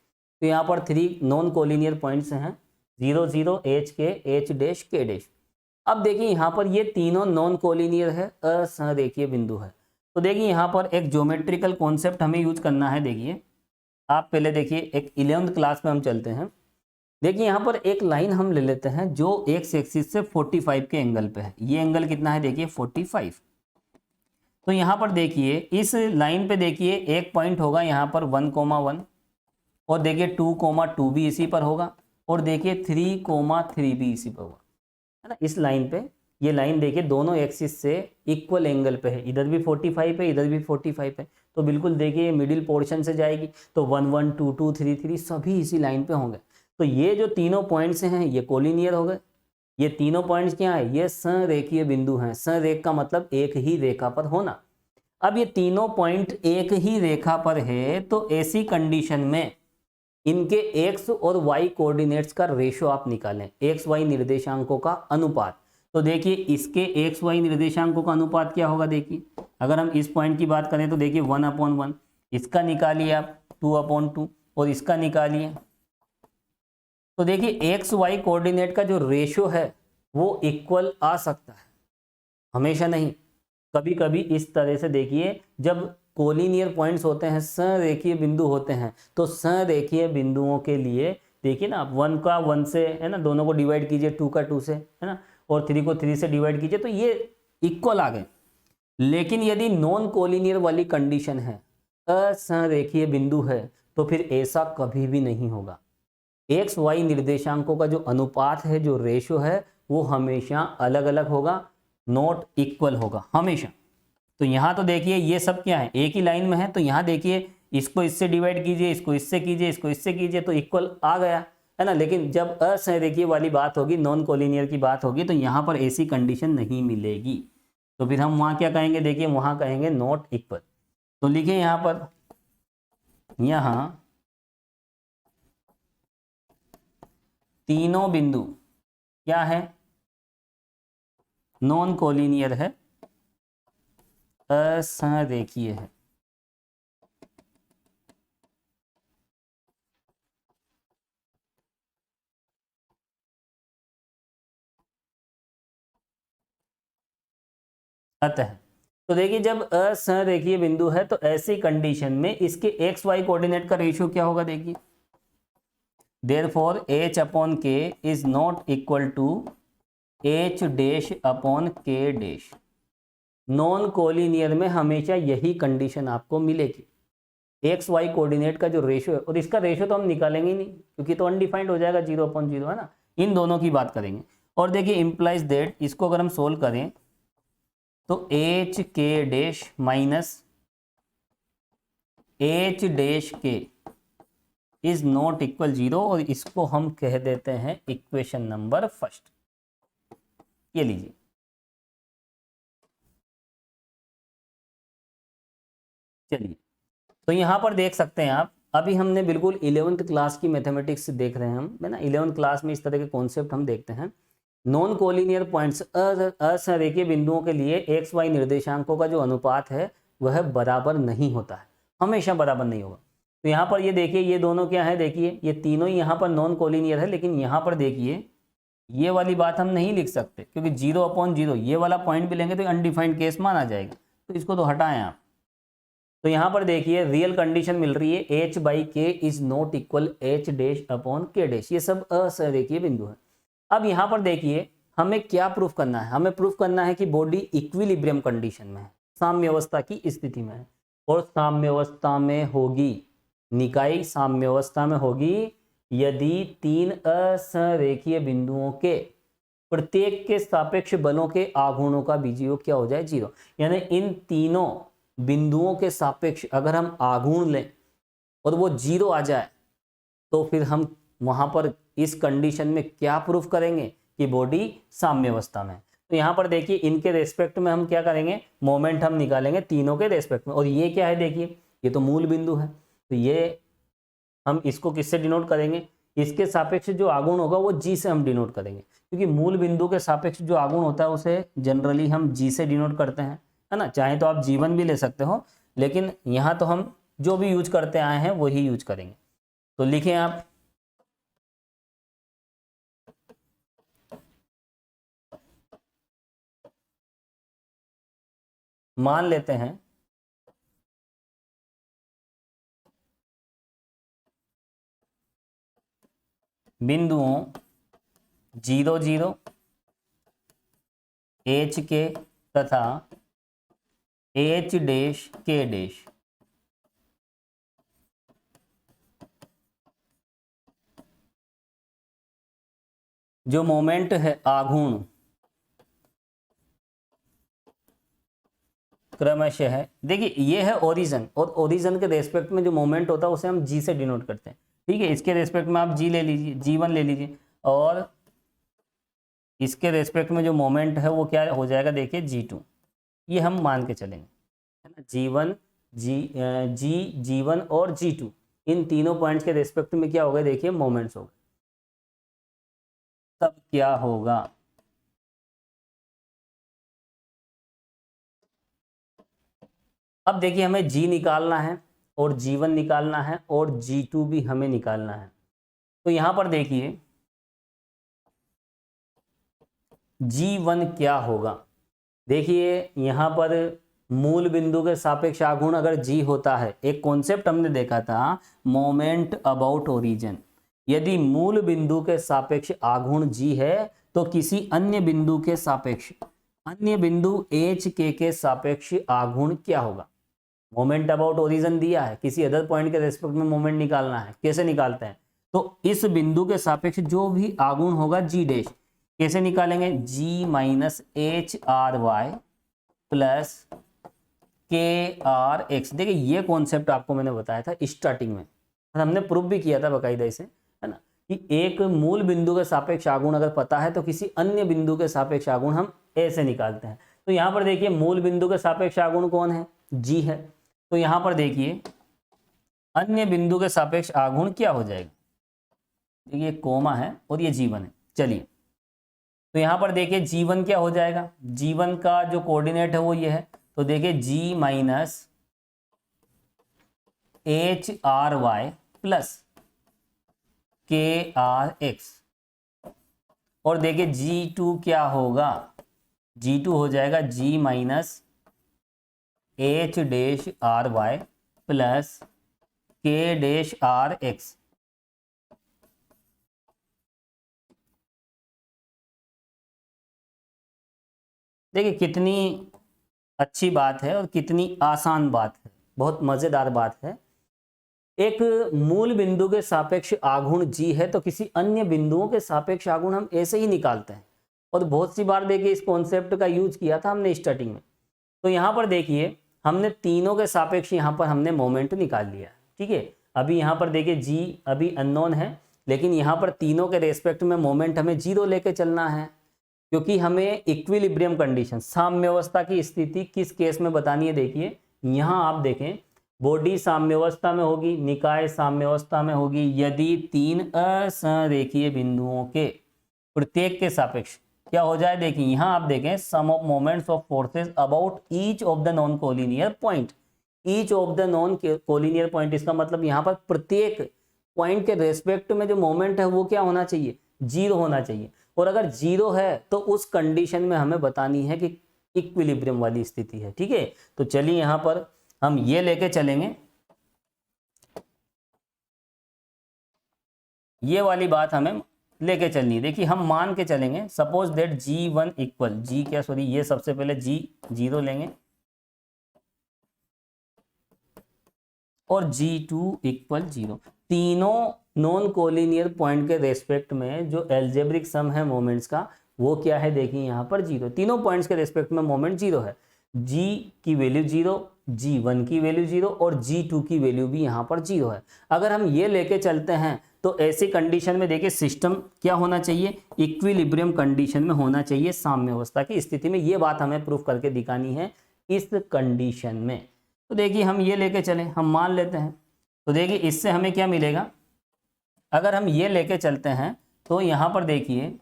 तो यहाँ पर 3 नॉन कोलिनियर पॉइंट्स हैं, 0 0 एच के एच डैश के डैश। अब देखिए यहाँ पर ये तीनों नॉन कोलिनियर है, असंरेखीय बिंदु है। तो देखिए यहाँ पर एक ज्योमेट्रिकल कॉन्सेप्ट हमें यूज करना है। देखिए आप पहले देखिए एक 11th क्लास में हम चलते हैं। देखिए यहाँ पर एक लाइन हम ले लेते हैं जो एक्स एक्सिस से 45 के एंगल पे है। ये एंगल कितना है, देखिए 45। तो यहाँ पर देखिए इस लाइन पे देखिए एक पॉइंट होगा यहाँ पर 1,1 और देखिए 2,2 भी इसी पर होगा और देखिए 3,3 भी इसी पर होगा, है ना। इस लाइन पे ये लाइन देखिए दोनों एक्सिस से इक्वल एंगल पे है, इधर भी 45 है इधर भी 45 है। तो बिल्कुल देखिए मिडिल पोर्शन से जाएगी तो 1 1 2 2 3 3 सभी इसी लाइन पे होंगे। तो ये जो तीनों पॉइंट्स हैं ये कोलिनियर हो गए। ये तीनों पॉइंट्स क्या है, ये संरेखीय बिंदु हैं। संरेख का मतलब एक ही रेखा पर होना। अब ये तीनों पॉइंट एक ही रेखा पर है तो ऐसी कंडीशन में इनके एक्स और वाई कोऑर्डिनेट्स का रेशो आप निकालें, एक्स वाई निर्देशांकों का अनुपात। तो देखिए इसके एक्स वाई निर्देशांकों का अनुपात क्या होगा, देखिए अगर हम इस पॉइंट की बात करें तो देखिए 1/1, इसका निकालिए आप 2/2 और इसका निकालिए। तो देखिए एक्स वाई कोऑर्डिनेट का जो रेशो है वो इक्वल आ सकता है, हमेशा नहीं। कभी कभी इस तरह से देखिए जब कोलिनियर पॉइंट्स होते हैं, संरेखीय बिंदु होते हैं, तो संरेखीय बिंदुओं के लिए देखिए ना 1 का 1 से, है ना, दोनों को डिवाइड कीजिए 2 का 2 से, है ना, और 3 को 3 से डिवाइड कीजिए तो ये इक्वल आ गए। लेकिन यदि नॉन कोलिनियर वाली कंडीशन है, असंरेखीय बिंदु है, तो फिर ऐसा कभी भी नहीं होगा। एक्स वाई निर्देशांकों का जो अनुपात है, जो रेशो है, वो हमेशा अलग अलग होगा, नॉट इक्वल होगा हमेशा। तो यहाँ तो देखिए ये सब क्या है, एक ही लाइन में है। तो यहाँ देखिए इसको इससे डिवाइड कीजिए, इसको इससे कीजिए, इसको इससे कीजिए तो इक्वल आ गया, है ना। लेकिन जब असंरेखीय वाली बात होगी, नॉन कोलिनियर की बात होगी, तो यहाँ पर ऐसी कंडीशन नहीं मिलेगी। तो फिर हम वहाँ क्या कहेंगे, देखिए वहाँ कहेंगे नॉट इक्वल। तो लिखिए यहाँ पर, यहाँ तीनों बिंदु क्या है, नॉन कोलिनियर है, असंरेखीय है। अतः तो देखिए जब असंरेखीय बिंदु है तो ऐसी कंडीशन में इसके एक्स वाई कोऑर्डिनेट का रेशियो क्या होगा, देखिए therefore h upon k is not equal to h dash upon k dash. Non collinear में हमेशा यही कंडीशन आपको मिलेगी। एक्स वाई कोऑर्डिनेट का जो रेशियो है, और इसका रेशियो तो हम निकालेंगे ही नहीं क्योंकि तो अनडिफाइंड हो जाएगा, 0/0, है ना। इन दोनों की बात करेंगे। और देखिए इम्प्लाइज दैट, इसको अगर हम सोल्व करें तो एच के डैश माइनस एच डैश के इज नॉट इक्वल 0 और इसको हम कह देते हैं इक्वेशन नंबर फर्स्ट। ये लीजिए, चलिए तो यहां पर देख सकते हैं आप, अभी हमने बिल्कुल 11th क्लास की मैथमेटिक्स देख रहे हैं हम, है ना। 11th क्लास में इस तरह के कॉन्सेप्ट हम देखते हैं। नॉन कोलिनियर पॉइंट्स, असंरेखीय बिंदुओं के लिए एक्स वाई निर्देशांकों का जो अनुपात है वह बराबर नहीं होता है, हमेशा बराबर नहीं होगा। तो यहाँ पर ये देखिए, ये दोनों क्या है, देखिए ये तीनों ही यहाँ पर नॉन कोलिनियर है, लेकिन यहाँ पर देखिए ये वाली बात हम नहीं लिख सकते क्योंकि 0/0 ये वाला पॉइंट भी लेंगे तो अनडिफाइंड केस माना जाएगा, तो इसको तो हटाएं आप। तो यहाँ पर देखिए रियल कंडीशन मिल रही है, h बाई के is not equal h dash upon के डैश, ये सब असंरेखीय बिंदु है। अब यहाँ पर देखिए हमें क्या प्रूफ करना है, हमें प्रूफ करना है कि बॉडी इक्विलिब्रियम कंडीशन में है, साम्य अवस्था की स्थिति में है, और साम्य अवस्था में होगी, निकाय साम्य अवस्था में होगी यदि तीन असंरेखीय बिंदुओं के प्रत्येक के सापेक्ष बलों के आघूर्णों का बीजीयोग क्या हो जाए, 0। यानी इन तीनों बिंदुओं के सापेक्ष अगर हम आघूर्ण लें और वो 0 आ जाए तो फिर हम वहां पर इस कंडीशन में क्या प्रूफ करेंगे कि बॉडी साम्य अवस्था में है। तो यहाँ पर देखिए इनके रेस्पेक्ट में हम क्या करेंगे, मोमेंट हम निकालेंगे तीनों के रेस्पेक्ट में। और ये क्या है, देखिए ये तो मूल बिंदु है, तो ये हम इसको किससे डिनोट करेंगे, इसके सापेक्ष जो आघूर्ण होगा वो जी से हम डिनोट करेंगे, क्योंकि मूल बिंदु के सापेक्ष जो आघूर्ण होता है उसे जनरली हम जी से डिनोट करते हैं, है ना। चाहे तो आप जीवन भी ले सकते हो, लेकिन यहाँ तो हम जो भी यूज करते आए हैं वही यूज करेंगे। तो लिखें आप, मान लेते हैं बिंदुओं 0 0 एच के तथा एच डैश के डैश जो मोमेंट है आघूर्ण क्रमशः है, देखिए ये है ओरिजिन, और ओरिजिन के रेस्पेक्ट में जो मोमेंट होता है उसे हम जी से डिनोट करते हैं, ठीक है। इसके रेस्पेक्ट में आप जी ले लीजिए, G1 ले लीजिए, और इसके रेस्पेक्ट में जो मोमेंट है वो क्या हो जाएगा, देखिए G2, ये हम मान के चलेंगे, है ना। G1 और G2 इन तीनों पॉइंट्स के रेस्पेक्ट में क्या होगा, देखिए मोमेंट्स होगा। तब क्या होगा, अब देखिए हमें G निकालना है और G1 निकालना है और G2 भी हमें निकालना है। तो यहां पर देखिए G1 क्या होगा, देखिए यहां पर मूल बिंदु के सापेक्ष आघूर्ण अगर G होता है, एक कॉन्सेप्ट हमने देखा था मोमेंट अबाउट ओरिजिन, यदि मूल बिंदु के सापेक्ष आघूर्ण G है तो किसी अन्य बिंदु के सापेक्ष, अन्य बिंदु एच के सापेक्ष आघूर्ण क्या होगा। मोमेंट अबाउट ओरिजिन दिया है, किसी अदर पॉइंट के रेस्पेक्ट में मोमेंट निकालना है, कैसे निकालते हैं, तो इस बिंदु के सापेक्ष जो भी आघूर्ण होगा G डैश, कैसे निकालेंगे, G minus H R Y plus K R X. देखिए ये कॉन्सेप्ट आपको मैंने बताया था स्टार्टिंग में, और हमने प्रूफ भी किया था बकायदा इसे, है ना, कि एक मूल बिंदु के सापेक्ष आघूर्ण अगर पता है तो किसी अन्य बिंदु के सापेक्ष आघूर्ण हम ऐसे निकालते हैं। तो यहाँ पर देखिए मूल बिंदु के सापेक्ष आघूर्ण कौन है, G है, तो यहाँ पर देखिए अन्य बिंदु के सापेक्ष आघूर्ण क्या हो जाएगा, देखिए कोमा है और ये G1 है। चलिए तो यहाँ पर देखिए G1 क्या हो जाएगा, G1 का जो कोऑर्डिनेट है वो ये है, तो देखिए G minus H R Y plus K R X, और देखिए G2 क्या होगा, G2 हो जाएगा G minus H dash R Y plus K dash R X. देखिए कितनी अच्छी बात है और कितनी आसान बात है, बहुत मजेदार बात है। एक मूल बिंदु के सापेक्ष आघूर्ण G है तो किसी अन्य बिंदुओं के सापेक्ष आघूर्ण हम ऐसे ही निकालते हैं, और बहुत सी बार देखिए इस कॉन्सेप्ट का यूज किया था हमने स्टार्टिंग में, तो यहाँ पर देखिए हमने तीनों के सापेक्ष यहाँ पर हमने मोमेंट निकाल लिया, ठीक है। अभी यहाँ पर देखिए जी अभी अननोन है, लेकिन यहाँ पर तीनों के रेस्पेक्ट में मोमेंट हमें 0 लेके चलना है, क्योंकि हमें इक्विलिब्रियम कंडीशन साम्यावस्था की स्थिति किस केस में बतानी है। देखिए यहाँ आप देखें, बॉडी साम्यावस्था में होगी, निकाय साम्यावस्था में होगी यदि 3 असंरेखीय बिंदुओं के प्रत्येक के सापेक्ष क्या हो जाए। देखिए यहाँ आप देखें sum of moments of forces about each of the non collinear point, each of the non collinear point, इसका मतलब यहाँ पर प्रत्येक पॉइंट के रेस्पेक्ट में जो मोमेंट है वो क्या होना चाहिए, 0 होना चाहिए। और अगर 0 है तो उस कंडीशन में हमें बतानी है कि इक्विलिब्रियम वाली स्थिति है, ठीक है। तो चलिए यहाँ पर हम ये लेके चलेंगे, ये वाली बात हमें लेके चलनी है। देखिए हम मान के चलेंगे सपोज दैट G1 इक्वल जी क्या सॉरी ये सबसे पहले G0 लेंगे और G2 इक्वल 0। तीनों नॉन कोलिनियर पॉइंट के रेस्पेक्ट में जो एल्जेब्रिक सम है मोमेंट्स का वो क्या है, देखिए यहाँ पर 0। तीनों पॉइंट्स के रेस्पेक्ट में मोमेंट 0 है। G की वैल्यू 0, G1 की वैल्यू 0 और G2 की वैल्यू भी यहाँ पर 0 है। अगर हम ये लेके चलते हैं तो ऐसी कंडीशन में देखिए सिस्टम क्या होना चाहिए, इक्विलिब्रियम कंडीशन में होना चाहिए साम्यावस्था की स्थिति में। ये बात हमें प्रूफ करके दिखानी है इस कंडीशन में। तो देखिए हम ये लेके चलें, हम मान लेते हैं, तो देखिए इससे हमें क्या मिलेगा। अगर हम ये लेके चलते हैं तो यहाँ पर देखिए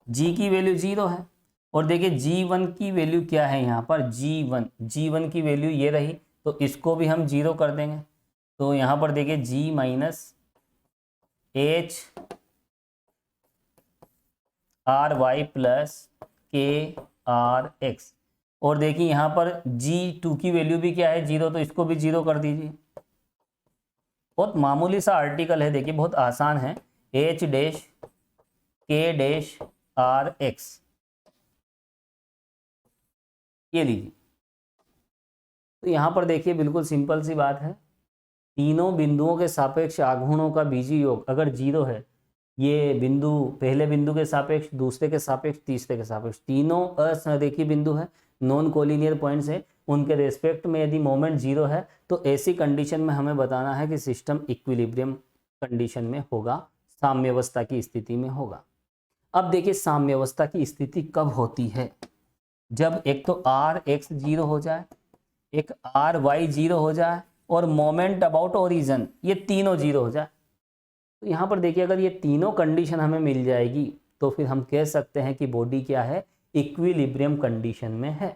G की वैल्यू 0 है और देखिए G1 की वैल्यू क्या है, यहाँ पर G1 की वैल्यू ये रही, तो इसको भी हम 0 कर देंगे। तो यहाँ पर देखिए G minus H R Y plus K R X, और देखिए यहाँ पर G2 की वैल्यू भी क्या है 0, तो इसको भी 0 कर दीजिए। बहुत मामूली सा आर्टिकल है, देखिए बहुत आसान है, H डैश के डैश आर एक्स, ये लीजिए। तो यहाँ पर देखिए बिल्कुल सिंपल सी बात है, तीनों बिंदुओं के सापेक्ष आघूर्णों का बीजीय योग अगर 0 है, ये बिंदु पहले बिंदु के सापेक्ष, दूसरे के सापेक्ष, तीसरे के सापेक्ष, तीनों असंरेखीय बिंदु है, नॉन कोलिनियर पॉइंट्स है, उनके रेस्पेक्ट में यदि मोमेंट 0 है तो ऐसी कंडीशन में हमें बताना है कि सिस्टम इक्विलिब्रियम कंडीशन में होगा, साम्यावस्था की स्थिति में होगा। अब देखिए साम्यावस्था की स्थिति कब होती है, जब एक तो आर एक्स 0 हो जाए, एक आर वाई 0 हो जाए और मोमेंट अबाउट ओरिजिन ये तीनों 0 हो जाए। तो यहाँ पर देखिए अगर ये तीनों कंडीशन हमें मिल जाएगी तो फिर हम कह सकते हैं कि बॉडी क्या है, इक्विलिब्रियम कंडीशन में है,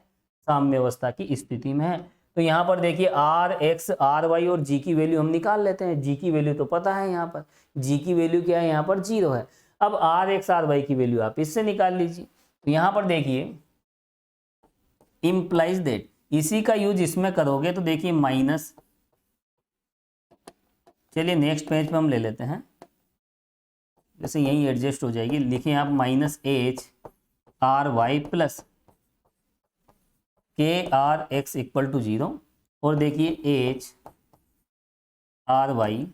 साम्यावस्था की स्थिति में है। तो यहाँ पर देखिए आर एक्स आर वाई और जी की वैल्यू हम निकाल लेते हैं। जी की वैल्यू तो पता है, यहाँ पर जी की वैल्यू क्या है, यहाँ पर 0 है। अब आर एक्स आर वाई की वैल्यू आप इससे निकाल लीजिए। तो यहाँ पर देखिए इम्प्लाइज दैट, इसी का यूज इसमें करोगे तो देखिए माइनस, चलिए नेक्स्ट पेज पे हम ले लेते हैं, जैसे यही एडजस्ट हो जाएगी। लिखिए आप minus H R Y plus K R X equal to 0 और देखिए H R Y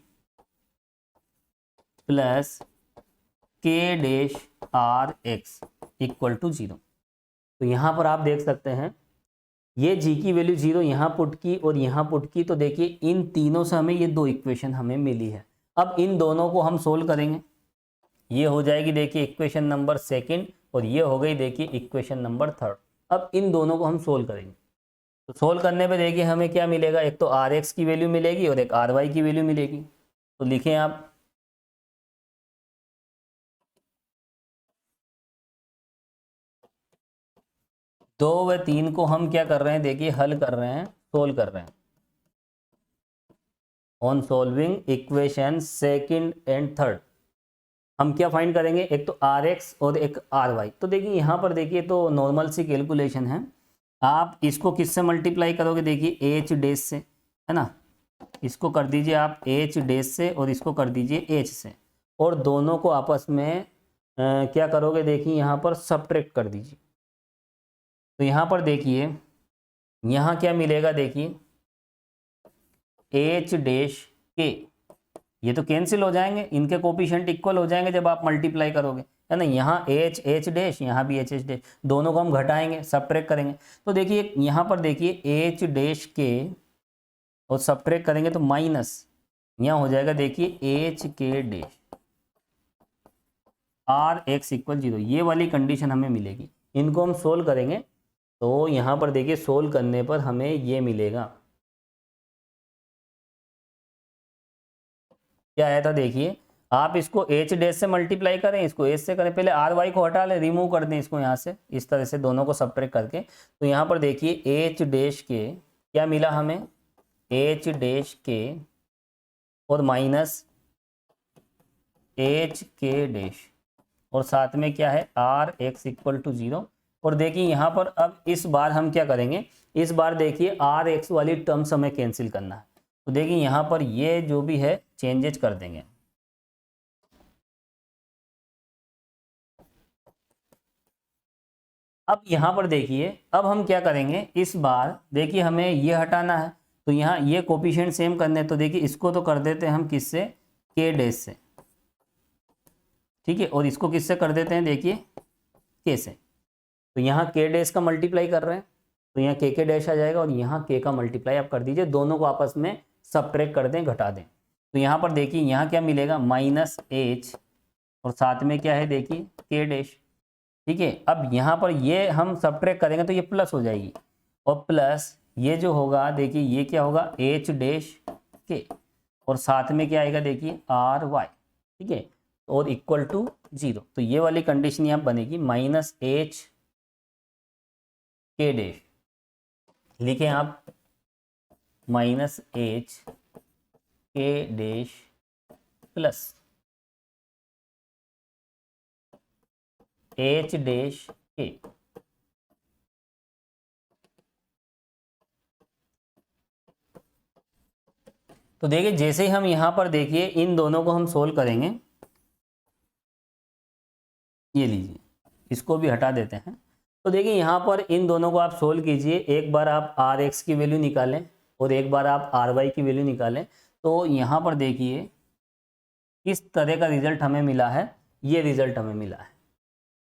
plus K dash R X equal to 0। तो यहाँ पर आप देख सकते हैं ये जी की वैल्यू 0 यहाँ पुट की और यहाँ पुट की, तो देखिए इन तीनों से हमें ये दो इक्वेशन हमें मिली है। अब इन दोनों को हम सोल्व करेंगे, ये हो जाएगी देखिए इक्वेशन नंबर सेकंड और ये हो गई देखिए इक्वेशन नंबर थर्ड। अब इन दोनों को हम सोल्व करेंगे, तो सोल्व करने पे देखिए हमें क्या मिलेगा, एक तो आर एक्स की वैल्यू मिलेगी और एक आर वाई की वैल्यू मिलेगी। तो लिखें आप दो व तीन को हम क्या कर रहे हैं, देखिए हल कर रहे हैं, सोल्व कर रहे हैं। On solving equation second and third हम क्या फाइंड करेंगे, एक तो आर एक्स और एक आर वाई। तो देखिए यहाँ पर देखिए तो नॉर्मल सी कैलकुलेशन है, आप इसको किससे मल्टीप्लाई करोगे, देखिए एच डैश से, है ना, इसको कर दीजिए आप एच डैश से और इसको कर दीजिए एच से, और दोनों को आपस में क्या करोगे, देखिए यहाँ पर सब्ट्रैक्ट कर दीजिए। तो यहाँ पर देखिए यहाँ क्या मिलेगा, देखिए एच डैश के, ये तो कैंसिल हो जाएंगे, इनके कोफिशिएंट इक्वल हो जाएंगे जब आप मल्टीप्लाई करोगे। है ना। यहाँ एच एच डैश, यहाँ भी एच एच डैश, दोनों को हम घटाएंगे, सबट्रैक्ट करेंगे। तो देखिए यहाँ पर देखिए एच डैश के और सबट्रैक्ट करेंगे तो माइनस, यहाँ हो जाएगा देखिए एच के डैश आर एक्स इक्वल 0, ये वाली कंडीशन हमें मिलेगी। इनको हम सोल्व करेंगे तो यहाँ पर देखिए सोल्व करने पर हमें ये मिलेगा, क्या आया था देखिए, आप इसको एच डैश से मल्टीप्लाई करें, इसको एच से करें, पहले आर वाई को हटा लें, रिमूव कर दें इसको यहाँ से, इस तरह से दोनों को सबट्रैक्ट करके। तो यहाँ पर देखिए एच डैश के क्या मिला हमें, एच डैश के और माइनस एच के डैश और साथ में क्या है आर एक्स इक्वल टू 0। और देखिए यहाँ पर अब इस बार हम क्या करेंगे, इस बार देखिए आर एक्स वाली टर्म्स हमें कैंसिल करना है। तो देखिए यहाँ पर ये जो भी है चेंजेस कर देंगे। अब यहाँ पर देखिए अब हम क्या करेंगे, इस बार देखिए हमें ये हटाना है, तो यहाँ ये कोफिशिएंट सेम करने, तो देखिए इसको तो कर देते हैं हम किससे, के डैश से, ठीक है, और इसको किससे कर देते हैं देखिए के से। तो यहाँ के डैश का मल्टीप्लाई कर रहे हैं तो यहाँ के डैश आ जाएगा और यहाँ के का मल्टीप्लाई आप कर दीजिए, दोनों को आपस में सबट्रैक्ट कर दें, घटा दें। तो यहाँ पर देखिए यहाँ क्या मिलेगा, माइनस एच और साथ में क्या है देखिए के डैश, ठीक है। अब यहाँ पर ये हम सबट्रैक्ट करेंगे तो ये प्लस हो जाएगी और प्लस ये जो होगा देखिए ये क्या होगा एच डैश के और साथ में क्या आएगा देखिए आर वाई, ठीक है, और इक्वल टू 0। तो ये वाली कंडीशन यहाँ बनेगी माइनस एच के डैश, लिखें आप माइनस एच के डैश प्लस एच डैश के। तो देखिए जैसे ही हम यहाँ पर देखिए इन दोनों को हम सोल्व करेंगे, ये लीजिए इसको भी हटा देते हैं। तो देखिए यहाँ पर इन दोनों को आप सोल्व कीजिए, एक बार आप आर एक्स की वैल्यू निकालें और एक बार आप आर वाई की वैल्यू निकालें। तो यहाँ पर देखिए किस तरह का रिजल्ट हमें मिला है, ये रिजल्ट हमें मिला है।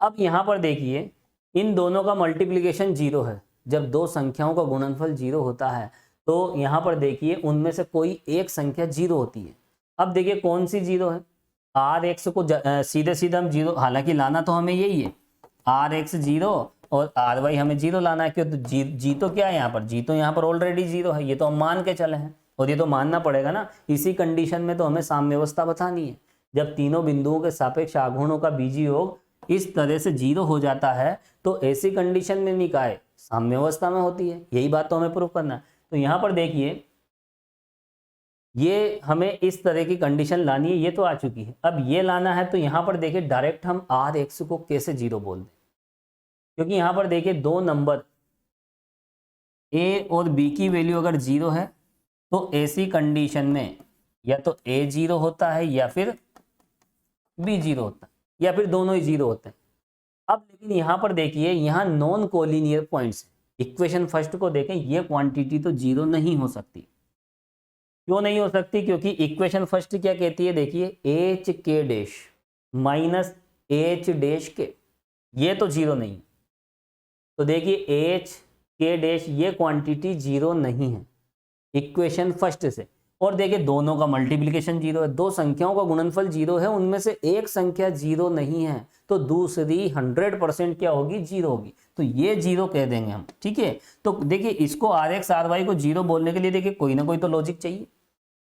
अब यहाँ पर देखिए इन दोनों का मल्टीप्लिकेशन 0 है, जब दो संख्याओं का गुणनफल 0 होता है तो यहाँ पर देखिए उनमें से कोई एक संख्या 0 होती है। अब देखिए कौन सी 0 है, आर एक्स को सीधे सीधे हम 0, हालांकि लाना तो हमें यही है आर एक्स 0 और आर वाई हमें 0 लाना है, क्यों, तो जी तो क्या है यहाँ पर, जी तो यहाँ पर ऑलरेडी 0 है, ये तो हम मान के चले हैं और ये तो मानना पड़ेगा ना। इसी कंडीशन में तो हमें साम्यावस्था बतानी है, जब तीनों बिंदुओं के सापेक्ष आघूर्णों का बीजीय योग इस तरह से 0 हो जाता है तो ऐसी कंडीशन में निकाय साम्यावस्था में होती है, यही बात तो हमें प्रूव करना है। तो यहाँ पर देखिए ये हमें इस तरह की कंडीशन लानी है, ये तो आ चुकी है, अब ये लाना है। तो यहाँ पर देखिए डायरेक्ट हम आर एक्स को कैसे 0 बोल दें, क्योंकि यहाँ पर देखिए दो नंबर ए और बी की वैल्यू अगर 0 है तो ऐसी कंडीशन में या तो ए 0 होता है या फिर बी 0 होता है या फिर दोनों ही 0 होते हैं। अब लेकिन यहाँ पर देखिए यहाँ non collinear points, equation first को देखें, ये क्वांटिटी तो 0 नहीं हो सकती। क्यों नहीं हो सकती, क्योंकि इक्वेशन फर्स्ट क्या कहती है देखिए एच के डैश माइनस एच डैश के, ये तो 0 नहीं। तो देखिए एच के डैश ये क्वांटिटी 0 नहीं है इक्वेशन फर्स्ट से, और देखिए दोनों का मल्टीप्लिकेशन 0 है, दो संख्याओं का गुणनफल 0 है, उनमें से एक संख्या 0 नहीं है तो दूसरी 100% क्या होगी 0 होगी, तो ये 0 कह देंगे हम, ठीक है। तो देखिए इसको आर एक्स आर वाई को 0 बोलने के लिए देखिए कोई ना कोई तो लॉजिक चाहिए,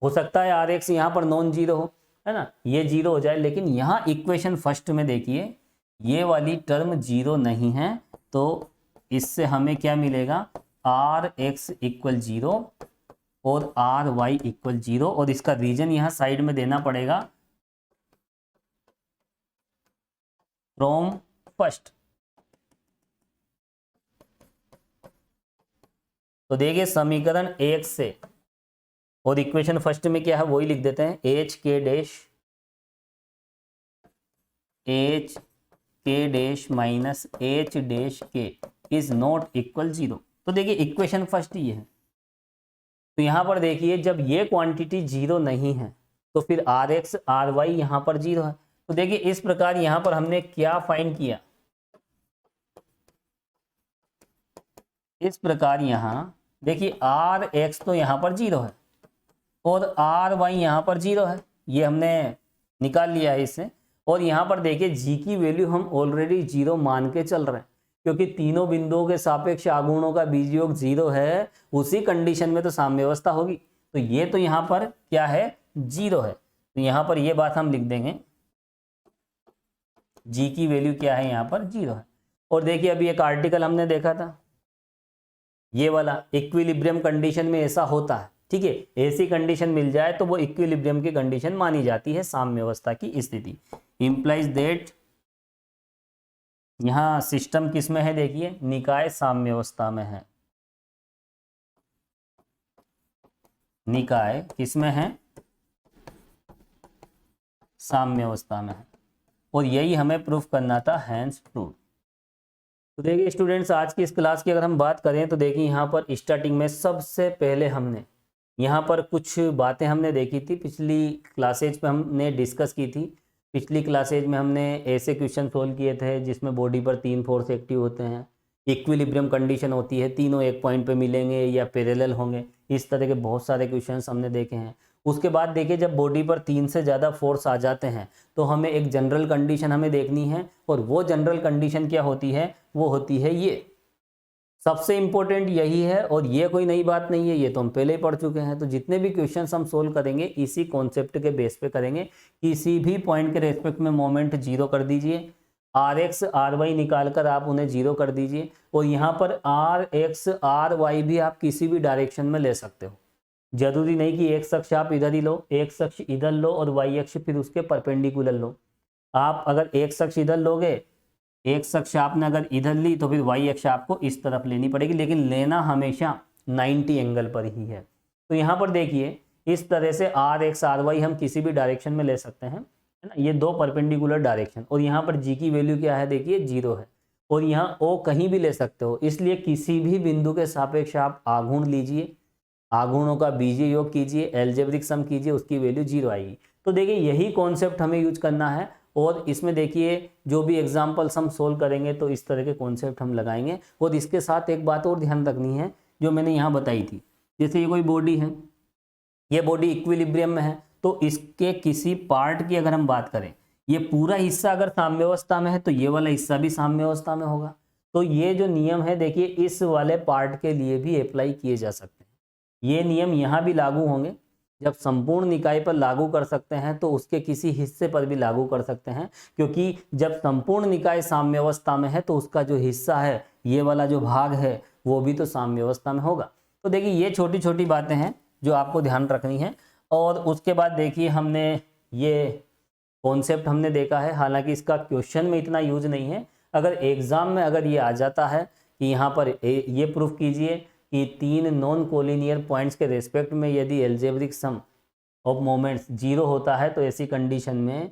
हो सकता है आर एक्स यहाँ पर नॉन 0 हो, है ना, ये 0 हो जाए, लेकिन यहाँ इक्वेशन फर्स्ट में देखिए ये वाली टर्म 0 नहीं है, तो इससे हमें क्या मिलेगा आर एक्स इक्वल 0 और आर वाई इक्वल 0, और इसका रीजन यहाँ साइड में देना पड़ेगा फ्रॉम फर्स्ट। तो देखिए समीकरण 1 से और इक्वेशन फर्स्ट में क्या है वही लिख देते हैं, एच के डैश माइनस एच डैश के इज नॉट इक्वल 0। तो देखिए इक्वेशन फर्स्ट ये है, तो यहाँ पर देखिए जब ये क्वांटिटी 0 नहीं है तो फिर आर एक्स आर वाई यहाँ पर 0 है, तो देखिए इस प्रकार यहां पर हमने क्या फाइंड किया, इस प्रकार यहां देखिए आर एक्स तो यहां पर 0 है और आर वाई यहां पर 0 है, ये हमने निकाल लिया है इससे। और यहां पर देखिए जी की वैल्यू हम ऑलरेडी 0 मान के चल रहे हैं, क्योंकि तीनों बिंदुओं के सापेक्ष आघूर्णों का बीजयोग 0 है, उसी कंडीशन में तो साम्यावस्था होगी। तो ये तो यहां पर क्या है, 0 है। तो यहां पर ये बात हम लिख देंगे, जी की वैल्यू क्या है, यहां पर 0 है। और देखिए अभी एक आर्टिकल हमने देखा था, ये वाला इक्विलिब्रियम कंडीशन में ऐसा होता है, ठीक है, ऐसी कंडीशन मिल जाए तो वो इक्विलिब्रियम की कंडीशन मानी जाती है, साम्यावस्था की स्थिति। इंप्लाइज दैट यहां सिस्टम किस में है, देखिए निकाय साम्यावस्था में है, निकाय किस में है, साम्यावस्था में है। और यही हमें प्रूफ करना था, हैंस प्रूफ। तो देखिए स्टूडेंट्स आज की इस क्लास की अगर हम बात करें तो देखिए यहाँ पर स्टार्टिंग में सबसे पहले हमने यहाँ पर कुछ बातें हमने देखी थी, पिछली क्लासेज पे हमने डिस्कस की थी। पिछली क्लासेज में हमने ऐसे क्वेश्चन सोल्व किए थे जिसमें बॉडी पर 3 फोर्स एक्टिव होते हैं, इक्विलिब्रियम कंडीशन होती है, तीनों एक पॉइंट पे मिलेंगे या पैरेलल होंगे, इस तरह के बहुत सारे क्वेश्चंस हमने देखे हैं। उसके बाद देखिए जब बॉडी पर 3 से ज़्यादा फोर्स आ जाते हैं तो हमें एक जनरल कंडीशन हमें देखनी है, और वो जनरल कंडीशन क्या होती है, वो होती है ये, सबसे इंपॉर्टेंट यही है। और ये कोई नई बात नहीं है, ये तो हम पहले ही पढ़ चुके हैं। तो जितने भी क्वेश्चंस हम सोल्व करेंगे इसी कॉन्सेप्ट के बेस पे करेंगे। किसी भी पॉइंट के रेस्पेक्ट में मोमेंट 0 कर दीजिए, आर एक्स आर वाई निकाल कर आप उन्हें 0 कर दीजिए, और यहाँ पर आर एक्स आर वाई भी आप किसी भी डायरेक्शन में ले सकते हो। जरूरी नहीं कि एक अक्ष आप इधर ही लो, एक अक्ष इधर लो और वाई अक्ष फिर उसके परपेंडिकुलर लो। आप अगर एक अक्ष इधर लोगे, एक अक्ष आपने अगर इधर ली तो फिर वाई अक्ष आपको इस तरफ लेनी पड़ेगी, लेकिन लेना हमेशा 90 एंगल पर ही है। तो यहाँ पर देखिए इस तरह से आर एक्स आर वाई हम किसी भी डायरेक्शन में ले सकते हैं, है ना, ये 2 परपेंडिकुलर डायरेक्शन। और यहाँ पर जी की वैल्यू क्या है, देखिए 0 है, और यहाँ ओ कहीं भी ले सकते हो, इसलिए किसी भी बिंदु के सापेक्ष आप आघूर्ण लीजिए, आघूर्णों का बीजीय योग कीजिए, एल्जेब्रिक सम कीजिए, उसकी वैल्यू 0 आएगी। तो देखिए यही कॉन्सेप्ट हमें यूज करना है, और इसमें देखिए जो भी एग्जाम्पल्स हम सोल्व करेंगे तो इस तरह के कॉन्सेप्ट हम लगाएंगे। और इसके साथ एक बात और ध्यान रखनी है जो मैंने यहाँ बताई थी, जैसे ये कोई बॉडी है, ये बॉडी इक्विलिब्रियम में है, तो इसके किसी पार्ट की अगर हम बात करें, ये पूरा हिस्सा अगर साम्यावस्था में है तो ये वाला हिस्सा भी साम्यावस्था में होगा। तो ये जो नियम है देखिए इस वाले पार्ट के लिए भी अप्लाई किए जा सकते हैं। ये नियम यहाँ भी लागू होंगे, जब संपूर्ण निकाय पर लागू कर सकते हैं तो उसके किसी हिस्से पर भी लागू कर सकते हैं, क्योंकि जब संपूर्ण निकाय साम्यावस्था में है तो उसका जो हिस्सा है, ये वाला जो भाग है, वो भी तो साम्यावस्था में होगा। तो देखिए ये छोटी छोटी बातें हैं जो आपको ध्यान रखनी है। और उसके बाद देखिए हमने ये कॉन्सेप्ट हमने देखा है, हालांकि इसका क्वेश्चन में इतना यूज नहीं है। अगर एग्जाम में अगर ये आ जाता है कि यहाँ पर ये प्रूफ कीजिए कि 3 नॉन कोलिनियर पॉइंट्स के रेस्पेक्ट में यदि एल्जेब्रिक सम ऑफ मोमेंट्स 0 होता है तो ऐसी कंडीशन में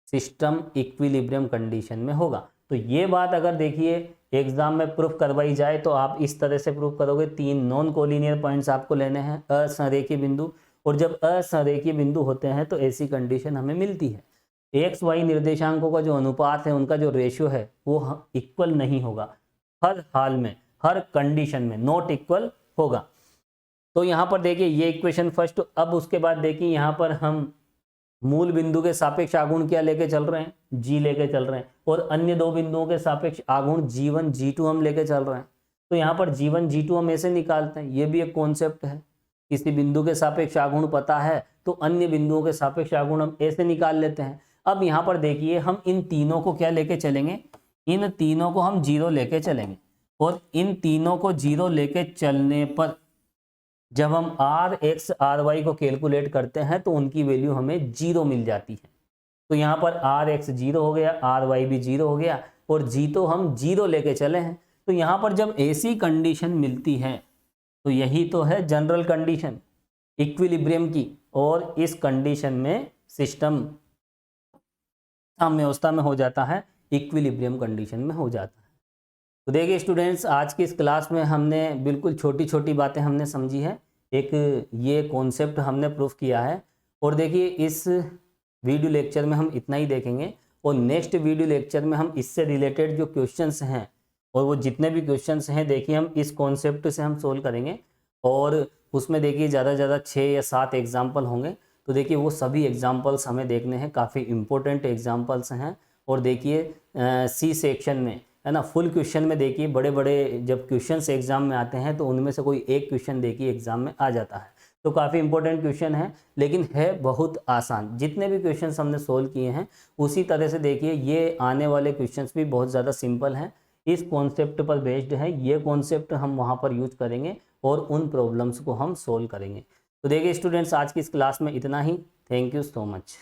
सिस्टम इक्विलिब्रियम कंडीशन में होगा। तो ये बात अगर देखिए एग्जाम में प्रूफ करवाई जाए तो आप इस तरह से प्रूफ करोगे, 3 नॉन कोलिनियर पॉइंट्स आपको लेने हैं, असंरेखीय बिंदु, और जब असंरेखीय बिंदु होते हैं तो ऐसी कंडीशन हमें मिलती है। एक्स वाई निर्देशांकों का जो अनुपात है, उनका जो रेशियो है वो इक्वल नहीं होगा, हर हाल में, हर कंडीशन में नॉट इक्वल होगा। तो यहाँ पर देखिए ये इक्वेशन फर्स्ट। अब उसके बाद देखिए यहाँ पर हम मूल बिंदु के सापेक्ष आघूर्ण क्या लेके चल रहे हैं, जी लेके चल रहे हैं, और अन्य 2 बिंदुओं के सापेक्ष आघूर्ण G1 G2 हम लेके चल रहे हैं। तो यहाँ पर G1 G2 हम ऐसे निकालते हैं, ये भी एक कॉन्सेप्ट है। किसी बिंदु के सापेक्ष आघूर्ण पता है तो अन्य बिंदुओं के सापेक्ष आघूर्ण हम ऐसे निकाल लेते हैं। अब यहाँ पर देखिए हम इन तीनों को क्या लेके चलेंगे, इन तीनों को हम 0 लेके चलेंगे, और इन तीनों को 0 लेके चलने पर जब हम आर एक्स आर वाई को कैलकुलेट करते हैं तो उनकी वैल्यू हमें 0 मिल जाती है। तो यहाँ पर आर एक्स 0 हो गया, आर वाई भी 0 हो गया, और जी तो हम 0 लेके चले हैं। तो यहाँ पर जब ऐसी कंडीशन मिलती है तो यही तो है जनरल कंडीशन इक्विलिब्रियम की, और इस कंडीशन में सिस्टम साम्यावस्था में हो जाता है, इक्विलिब्रियम कंडीशन में हो जाता है। तो देखिए स्टूडेंट्स आज की इस क्लास में हमने बिल्कुल छोटी छोटी बातें हमने समझी है, एक ये कॉन्सेप्ट हमने प्रूफ किया है। और देखिए इस वीडियो लेक्चर में हम इतना ही देखेंगे और नेक्स्ट वीडियो लेक्चर में हम इससे रिलेटेड जो क्वेश्चंस हैं और वो जितने भी क्वेश्चंस हैं देखिए हम इस कॉन्सेप्ट से हम सोल्व करेंगे और उसमें देखिए ज़्यादा से ज़्यादा 6 या 7 एग्जाम्पल होंगे। तो देखिए वो सभी एग्जाम्पल्स हमें देखने हैं, काफ़ी इंपॉर्टेंट एग्जाम्पल्स हैं। और देखिए सी सेक्शन में है ना, फुल क्वेश्चन में देखिए बड़े बड़े जब क्वेश्चंस एग्जाम में आते हैं तो उनमें से कोई एक क्वेश्चन देखिए एग्जाम में आ जाता है। तो काफ़ी इंपॉर्टेंट क्वेश्चन है लेकिन है बहुत आसान। जितने भी क्वेश्चंस हमने सोल्व किए हैं उसी तरह से देखिए ये आने वाले क्वेश्चंस भी बहुत ज़्यादा सिंपल हैं, इस कॉन्सेप्ट पर बेस्ड है। ये कॉन्सेप्ट हम वहाँ पर यूज करेंगे और उन प्रॉब्लम्स को हम सोल्व करेंगे। तो देखिए स्टूडेंट्स आज की इस क्लास में इतना ही। Thank you so much.